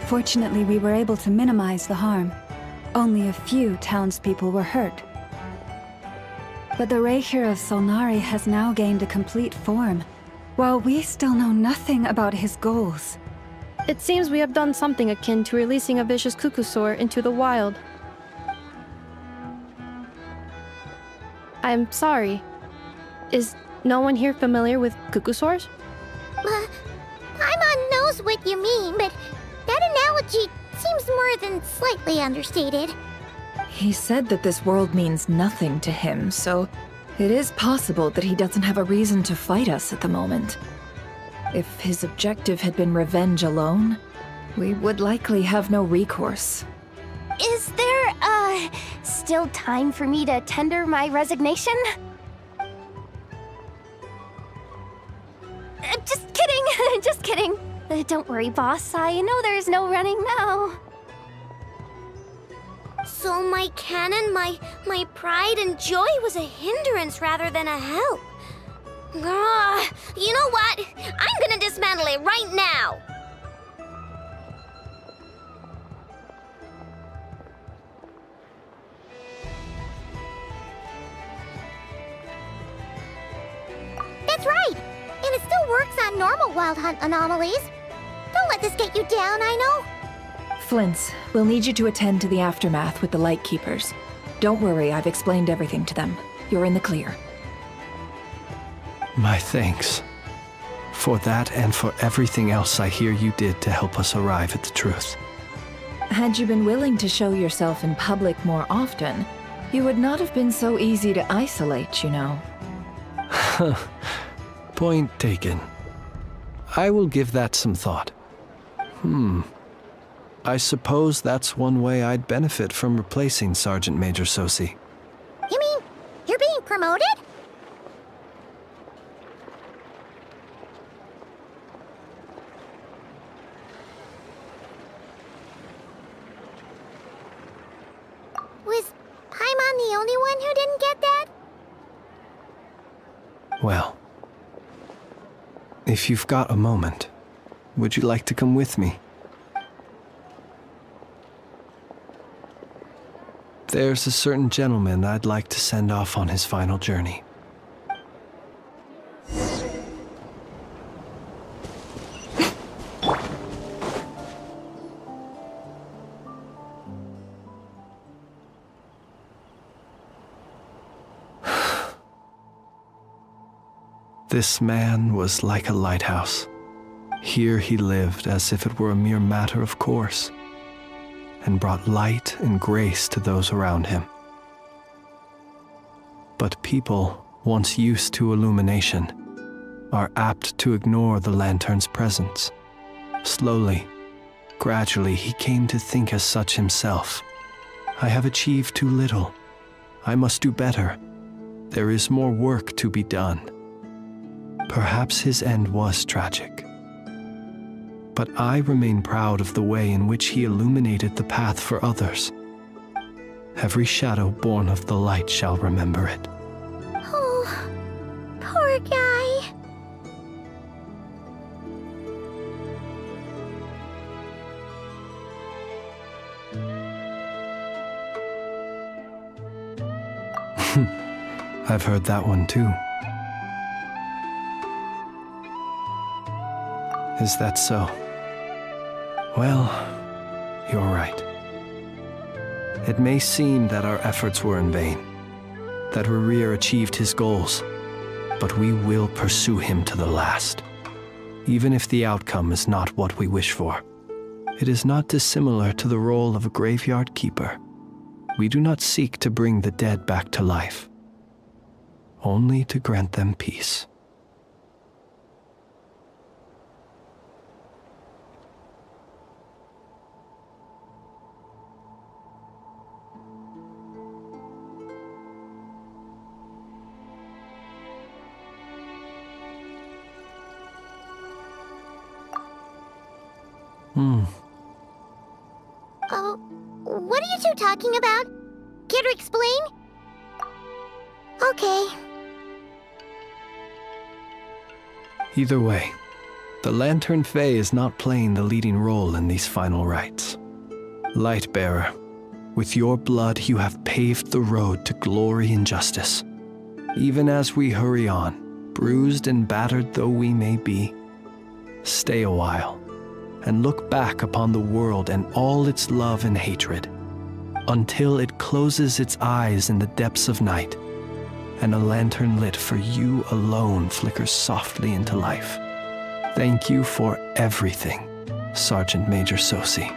Fortunately, we were able to minimize the harm. Only a few townspeople were hurt. But the Reikir of Solnari has now gained a complete form, while we still know nothing about his goals. It seems we have done something akin to releasing a vicious Kukusaur into the wild. I'm sorry. Is no one here familiar with cuckoosaurs? Paimon knows what you mean, but that analogy seems more than slightly understated. He said that this world means nothing to him, so it is possible that he doesn't have a reason to fight us at the moment. If his objective had been revenge alone, we would likely have no recourse. Is there, still time for me to tender my resignation? Just kidding, just kidding. Don't worry, boss. I know there's no running now. So my cannon, my pride and joy was a hindrance rather than a help. You know what? I'm gonna dismantle it right now! That's right! And it still works on normal Wild Hunt anomalies. Don't let this get you down, I know. Flint's, we'll need you to attend to the aftermath with the Lightkeepers. Don't worry, I've explained everything to them. You're in the clear. My thanks. For that and for everything else I hear you did to help us arrive at the truth. Had you been willing to show yourself in public more often, you would not have been so easy to isolate, you know. Point taken. I will give that some thought. I suppose that's one way I'd benefit from replacing Sergeant Major Sosi. You mean, you're being promoted? Was Paimon the only one who didn't get that? Well, if you've got a moment, would you like to come with me? There's a certain gentleman I'd like to send off on his final journey. This man was like a lighthouse. Here he lived as if it were a mere matter of course, and brought light and grace to those around him. But people, once used to illumination, are apt to ignore the lantern's presence. Slowly, gradually, he came to think as such himself. I have achieved too little. I must do better. There is more work to be done. Perhaps his end was tragic. But I remain proud of the way in which he illuminated the path for others. Every shadow born of the light shall remember it. Oh, poor guy. I've heard that one too. Is that so? Well, you're right. It may seem that our efforts were in vain, that Rerir achieved his goals, but we will pursue him to the last, even if the outcome is not what we wish for. It is not dissimilar to the role of a graveyard keeper. We do not seek to bring the dead back to life, only to grant them peace. What are you two talking about? Care to explain? Okay. Either way, the Lantern Fae is not playing the leading role in these final rites. Lightbearer, with your blood you have paved the road to glory and justice. Even as we hurry on, bruised and battered though we may be, stay a while and look back upon the world and all its love and hatred, until it closes its eyes in the depths of night, and a lantern lit for you alone flickers softly into life. Thank you for everything, Sergeant Major Sosi.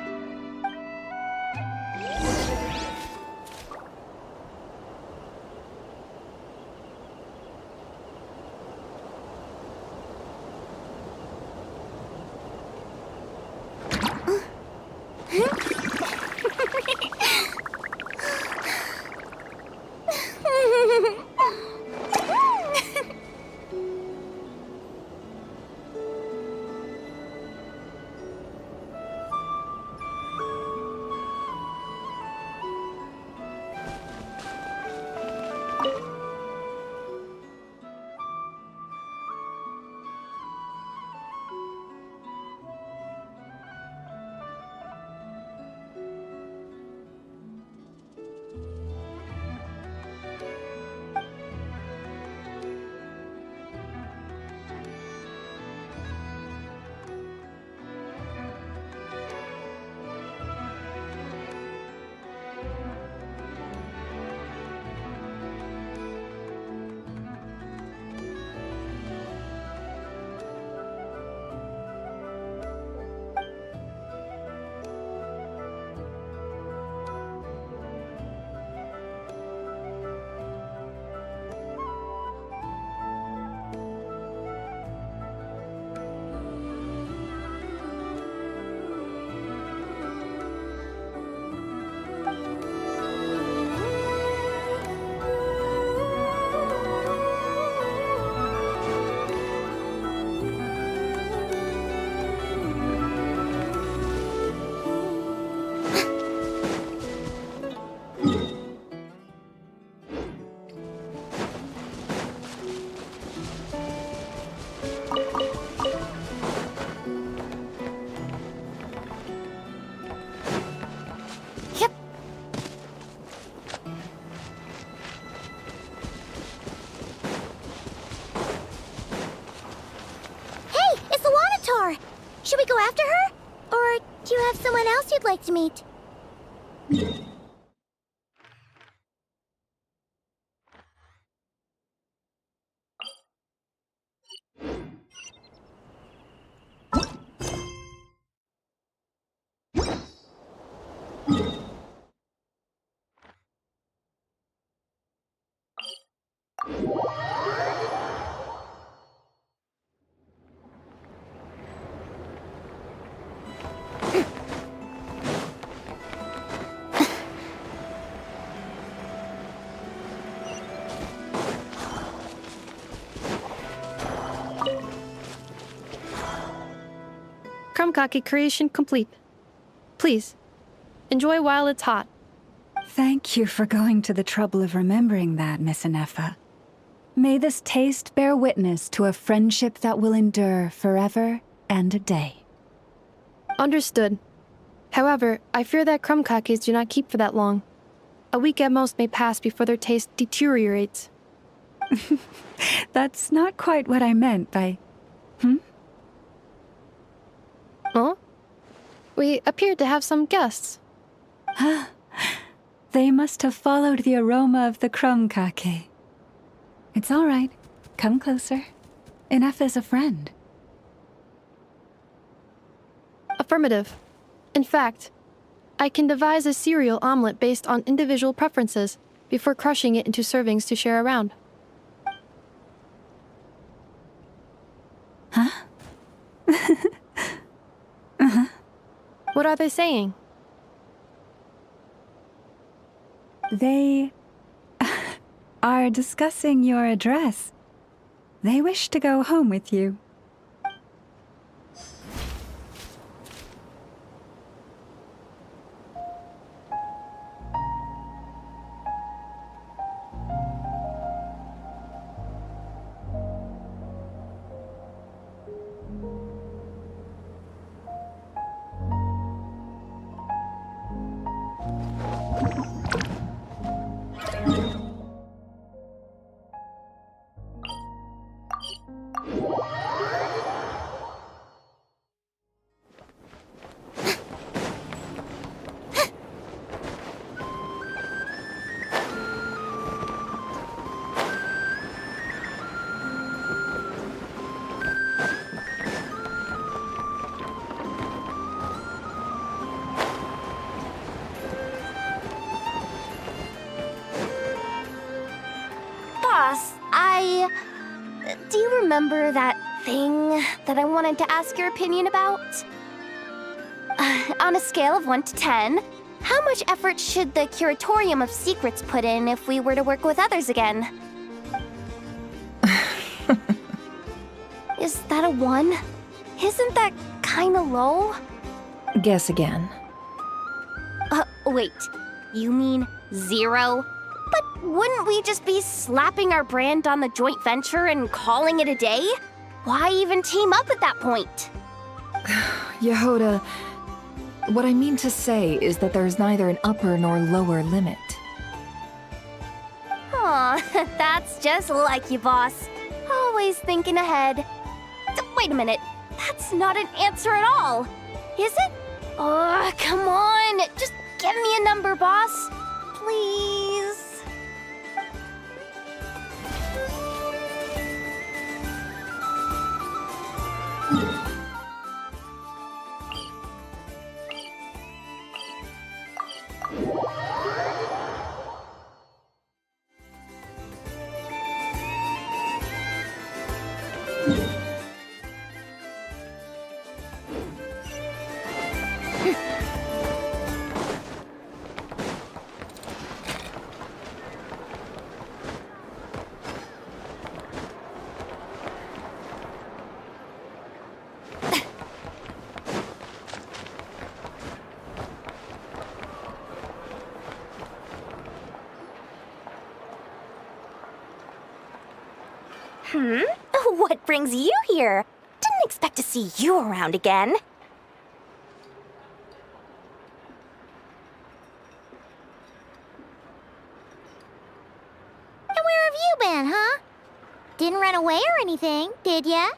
Should we go after her? Or do you have someone else you'd like to meet? Krumkake creation complete. Please, enjoy while it's hot. Thank you for going to the trouble of remembering that, Miss Anefa. May this taste bear witness to a friendship that will endure forever and a day. Understood. However, I fear that krumkakes do not keep for that long. A week at most may pass before their taste deteriorates. That's not quite what I meant by... Huh? We appeared to have some guests. They must have followed the aroma of the krumkake. It's all right. Come closer. Enough is a friend. Affirmative. In fact, I can devise a cereal omelet based on individual preferences before crushing it into servings to share around. Huh? What are they saying? They are discussing your address. They wish to go home with you. do you remember that thing that I wanted to ask your opinion about? On a scale of 1 to 10, how much effort should the Curatorium of Secrets put in if we were to work with others again? Is that a 1? Isn't that kinda low? Guess again. Wait, you mean 0? But wouldn't we just be slapping our brand on the joint venture and calling it a day? Why even team up at that point? Yehoda, what I mean to say is that there's neither an upper nor lower limit. Aw, that's just like you, boss. Always thinking ahead. Wait a minute, that's not an answer at all. Is it? Oh, come on, just give me a number, boss. Please. What brings you here? Didn't expect to see you around again. And where have you been, huh? Didn't run away or anything, did ya?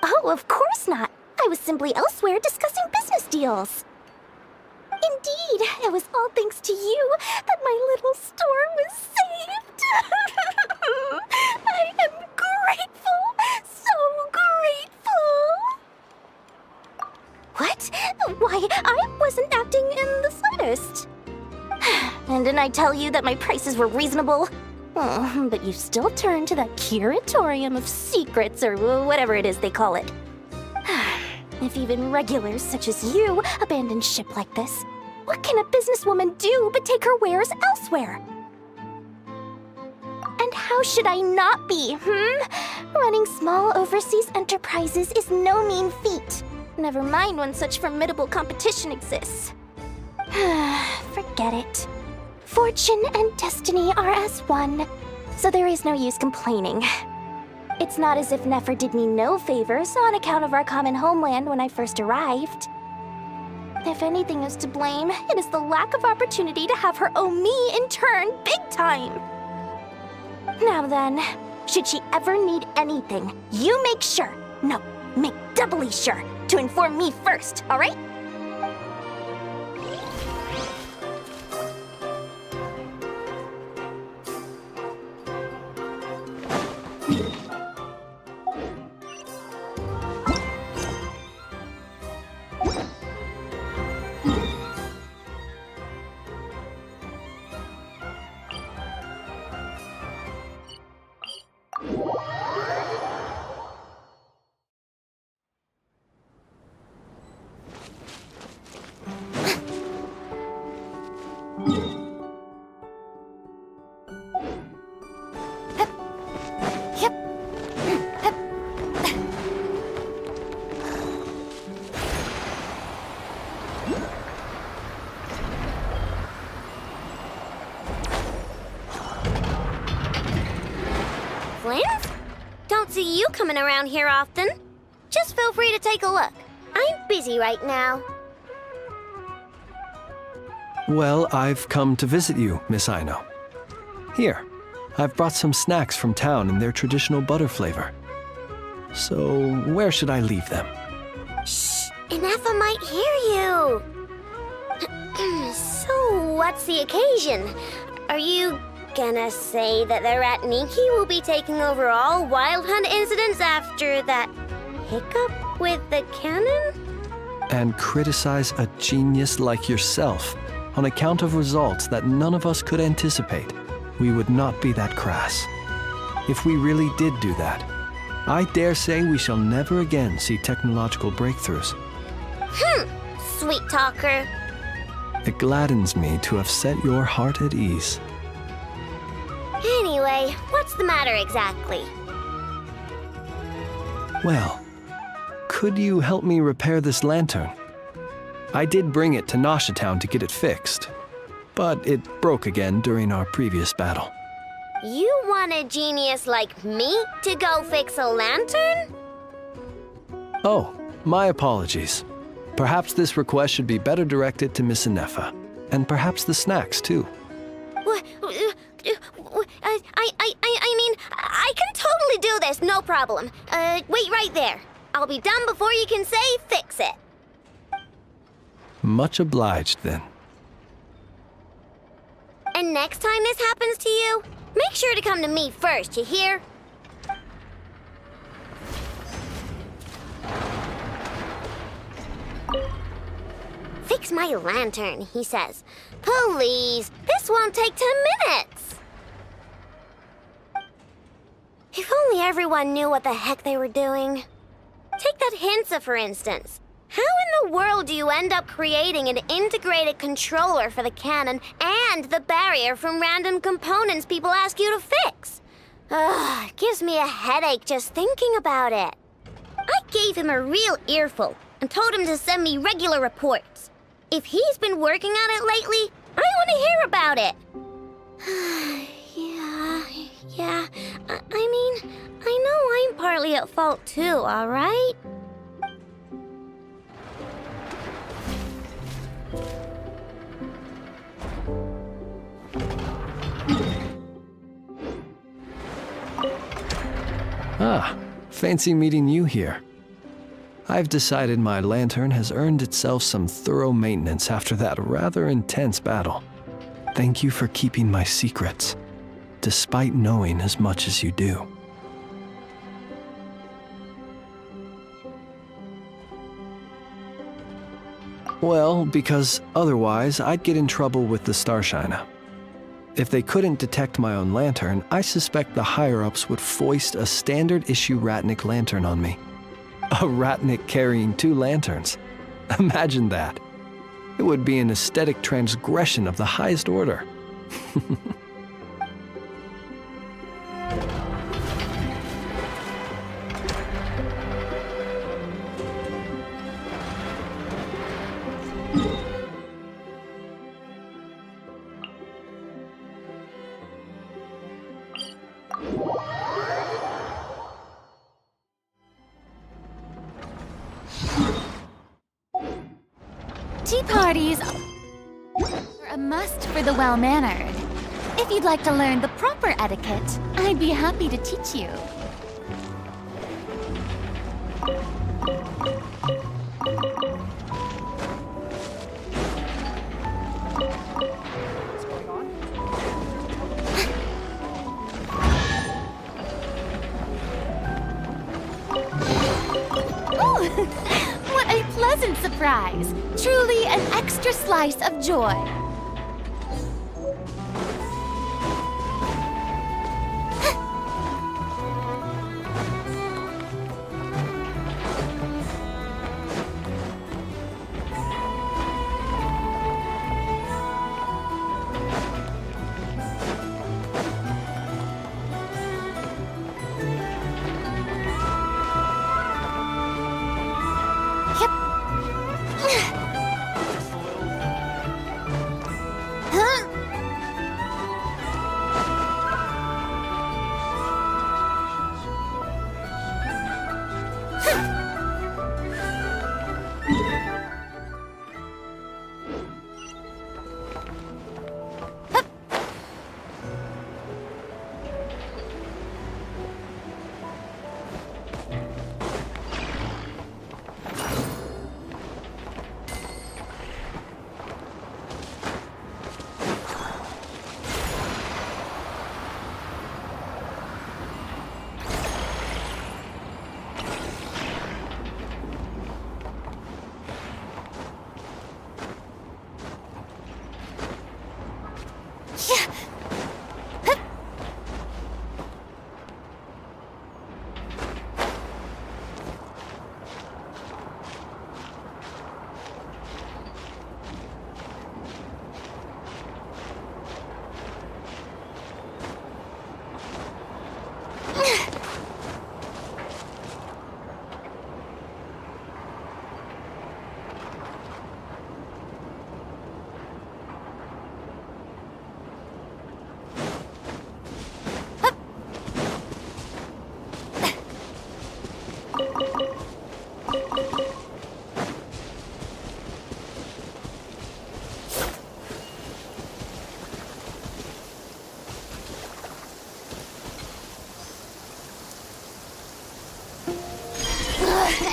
Oh, of course not. I was simply elsewhere discussing business deals. Indeed, it was all thanks to you that my little store was saved. I am grateful, so grateful. What? Why, I wasn't acting in the slightest. And didn't I tell you that my prices were reasonable? Oh, but you still turn to that Curatorium of Secrets, or whatever it is they call it. If even regulars such as you abandon ship like this, what can a businesswoman do but take her wares elsewhere? And how should I not be, Running small overseas enterprises is no mean feat. Never mind when such formidable competition exists. Forget it. Fortune and destiny are as one, so there is no use complaining. It's not as if Nefer did me no favors on account of our common homeland when I first arrived. If anything is to blame, it is the lack of opportunity to have her owe me in turn big time. Now then, should she ever need anything, you make sure, no, make doubly sure, to inform me first, alright? Don't see you coming around here often. Just feel free to take a look. I'm busy right now. Well, I've come to visit you, Miss Aino. Here, I've brought some snacks from town in their traditional butter flavor. So, where should I leave them? Shh! Inefa might hear you! So, what's the occasion? Are you gonna say that the Rat Ninki will be taking over all Wild Hunt incidents after that hiccup with the cannon? And criticize a genius like yourself on account of results that none of us could anticipate. We would not be that crass. If we really did do that, I dare say we shall never again see technological breakthroughs. Sweet talker. It gladdens me to have set your heart at ease. Anyway, what's the matter exactly? Well, could you help me repair this lantern? I did bring it to Nasha Town to get it fixed, but it broke again during our previous battle. You want a genius like me to go fix a lantern? Oh, my apologies. Perhaps this request should be better directed to Miss Inefa, and perhaps the snacks too. What? I mean, I can totally do this, no problem. Wait right there. I'll be done before you can say fix it. Much obliged then. And next time this happens to you, make sure to come to me first, you hear? Fix my lantern, he says. Please, this won't take 10 minutes. If only everyone knew what the heck they were doing. Take that Hinsa, for instance. How in the world do you end up creating an integrated controller for the cannon and the barrier from random components people ask you to fix? Ugh, it gives me a headache just thinking about it. I gave him a real earful and told him to send me regular reports. If he's been working on it lately, I want to hear about it. Yeah. I mean, I know I'm partly at fault too, all right? Ah, fancy meeting you here. I've decided my lantern has earned itself some thorough maintenance after that rather intense battle. Thank you for keeping my secrets, despite knowing as much as you do. Well, because otherwise I'd get in trouble with the Starshiner. If they couldn't detect my own lantern, I suspect the higher-ups would foist a standard-issue Ratnik lantern on me. A Ratnik carrying 2 lanterns. Imagine that. It would be an aesthetic transgression of the highest order. Tea parties are a must for the well-mannered. If you'd like to learn the proper etiquette, I'd be happy to teach you. What a pleasant surprise! Truly an extra slice of joy.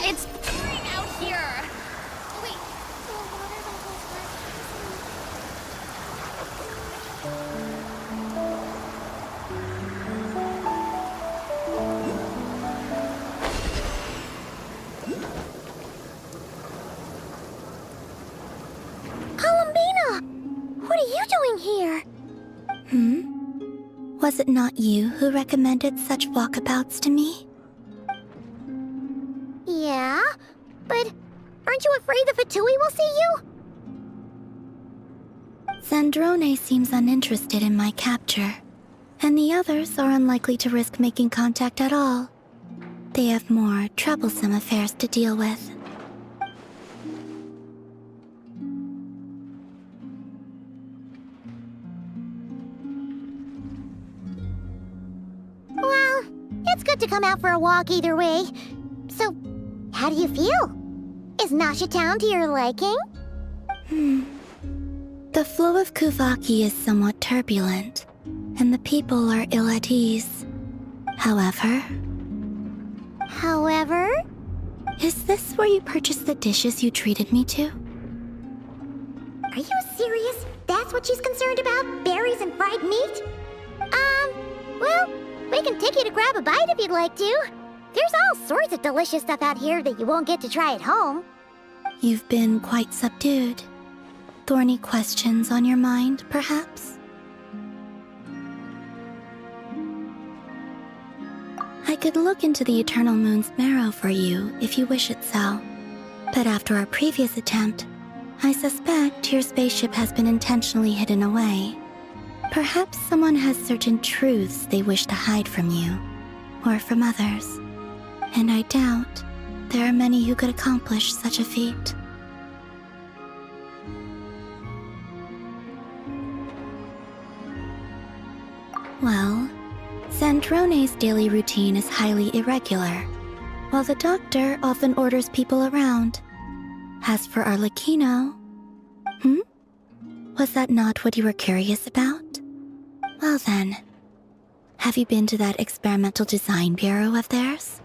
It's pouring out here. Wait, the water levels Columbina! What are you doing here? Was it not you who recommended such walkabouts to me? Yeah, but aren't you afraid the Fatui will see you? Zandrone seems uninterested in my capture, and the others are unlikely to risk making contact at all. They have more troublesome affairs to deal with. Well, it's good to come out for a walk either way. So, how do you feel? Is Nasha Town to your liking? The flow of Kuvaki is somewhat turbulent, and the people are ill at ease. However... Is this where you purchased the dishes you treated me to? Are you serious? That's what she's concerned about? Berries and fried meat? Well, we can take you to grab a bite if you'd like to. There's all sorts of delicious stuff out here that you won't get to try at home. You've been quite subdued. Thorny questions on your mind, perhaps? I could look into the Eternal Moon's marrow for you if you wish it so. But after our previous attempt, I suspect your spaceship has been intentionally hidden away. Perhaps someone has certain truths they wish to hide from you, or from others. And I doubt there are many who could accomplish such a feat. Well, Zandrone's daily routine is highly irregular, while the doctor often orders people around. As for Arlecchino... Was that not what you were curious about? Well then, have you been to that experimental design bureau of theirs?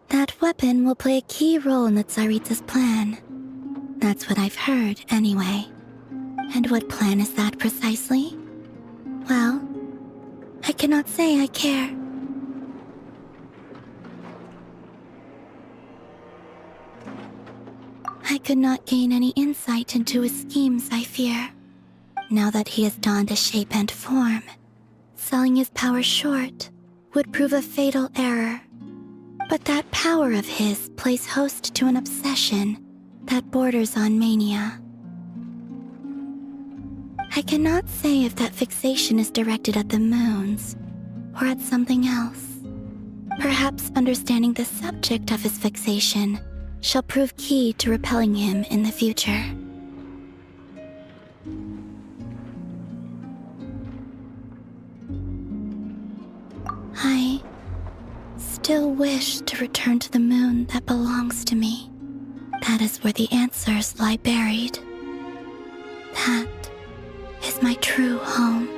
That weapon will play a key role in the Tsaritsa's plan. That's what I've heard, anyway. And what plan is that precisely? Well, I cannot say I care. I could not gain any insight into his schemes, I fear. Now that he has donned a shape and form, selling his power short would prove a fatal error. But that power of his plays host to an obsession that borders on mania. I cannot say if that fixation is directed at the moons or at something else. Perhaps understanding the subject of his fixation shall prove key to repelling him in the future. I still wish to return to the moon that belongs to me. That is where the answers lie buried. That is my true home.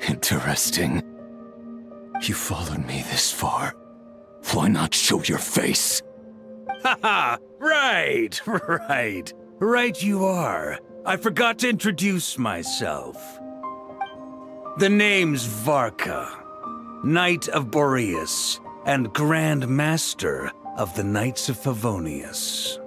Interesting. You followed me this far. Why not show your face? Haha! Right, right. Right you are. I forgot to introduce myself. The name's Varka, Knight of Boreas, and Grand Master of the Knights of Favonius.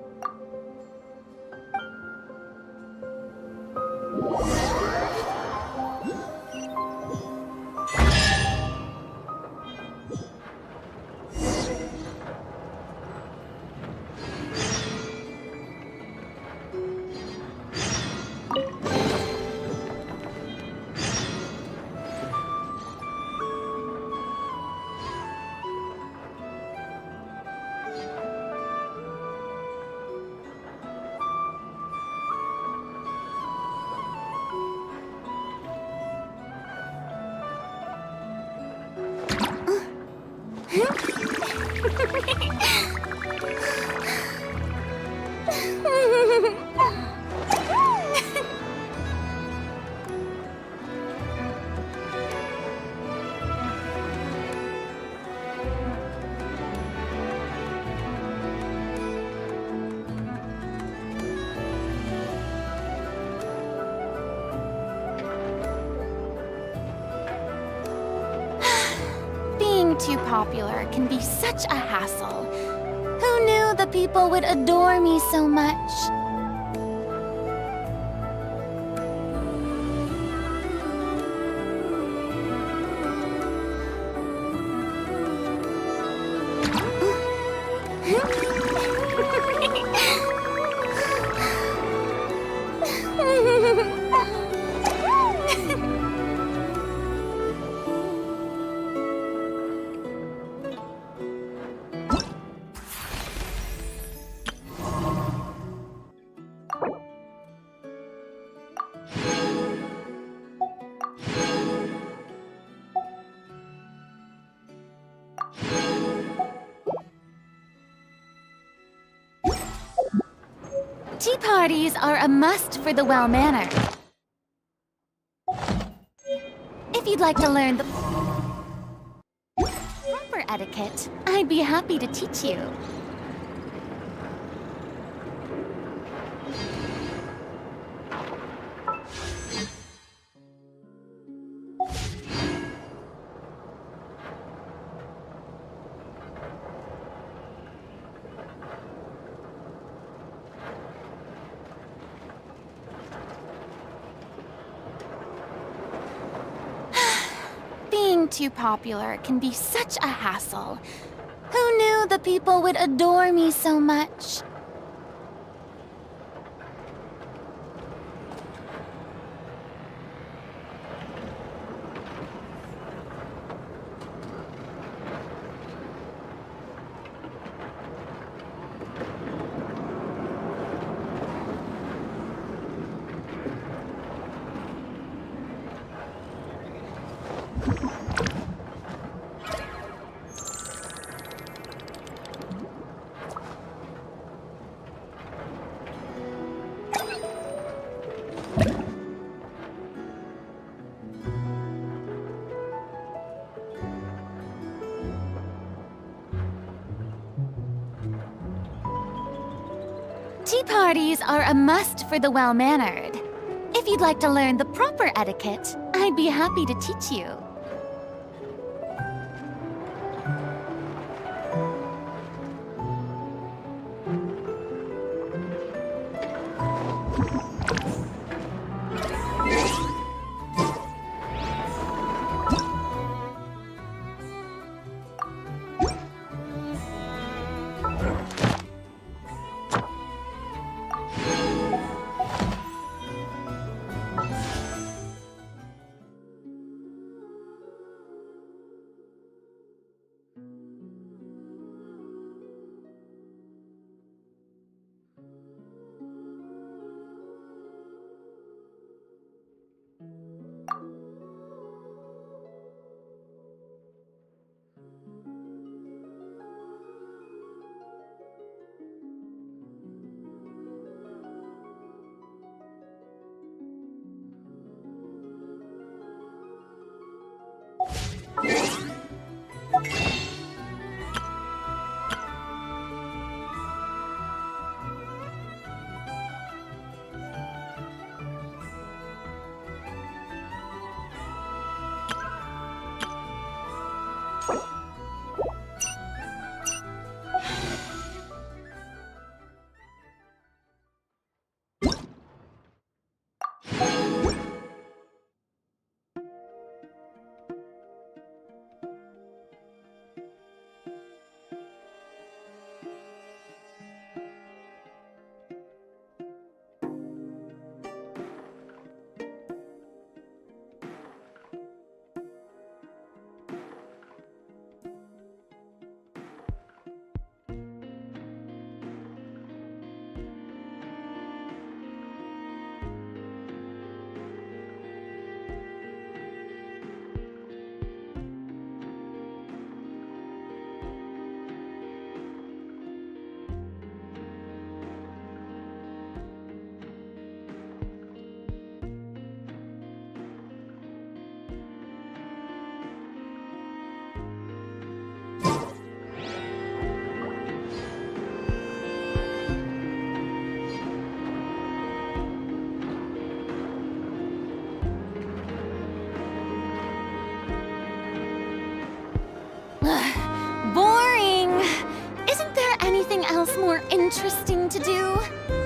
too popular can be such a hassle. Who knew the people would adore me so much? Tea parties are a must for the well-mannered. If you'd like to learn the proper etiquette, I'd be happy to teach you. Being too popular can be such a hassle. Who knew the people would adore me so much? Tea parties are a must for the well-mannered. If you'd like to learn the proper etiquette, I'd be happy to teach you. interesting to do.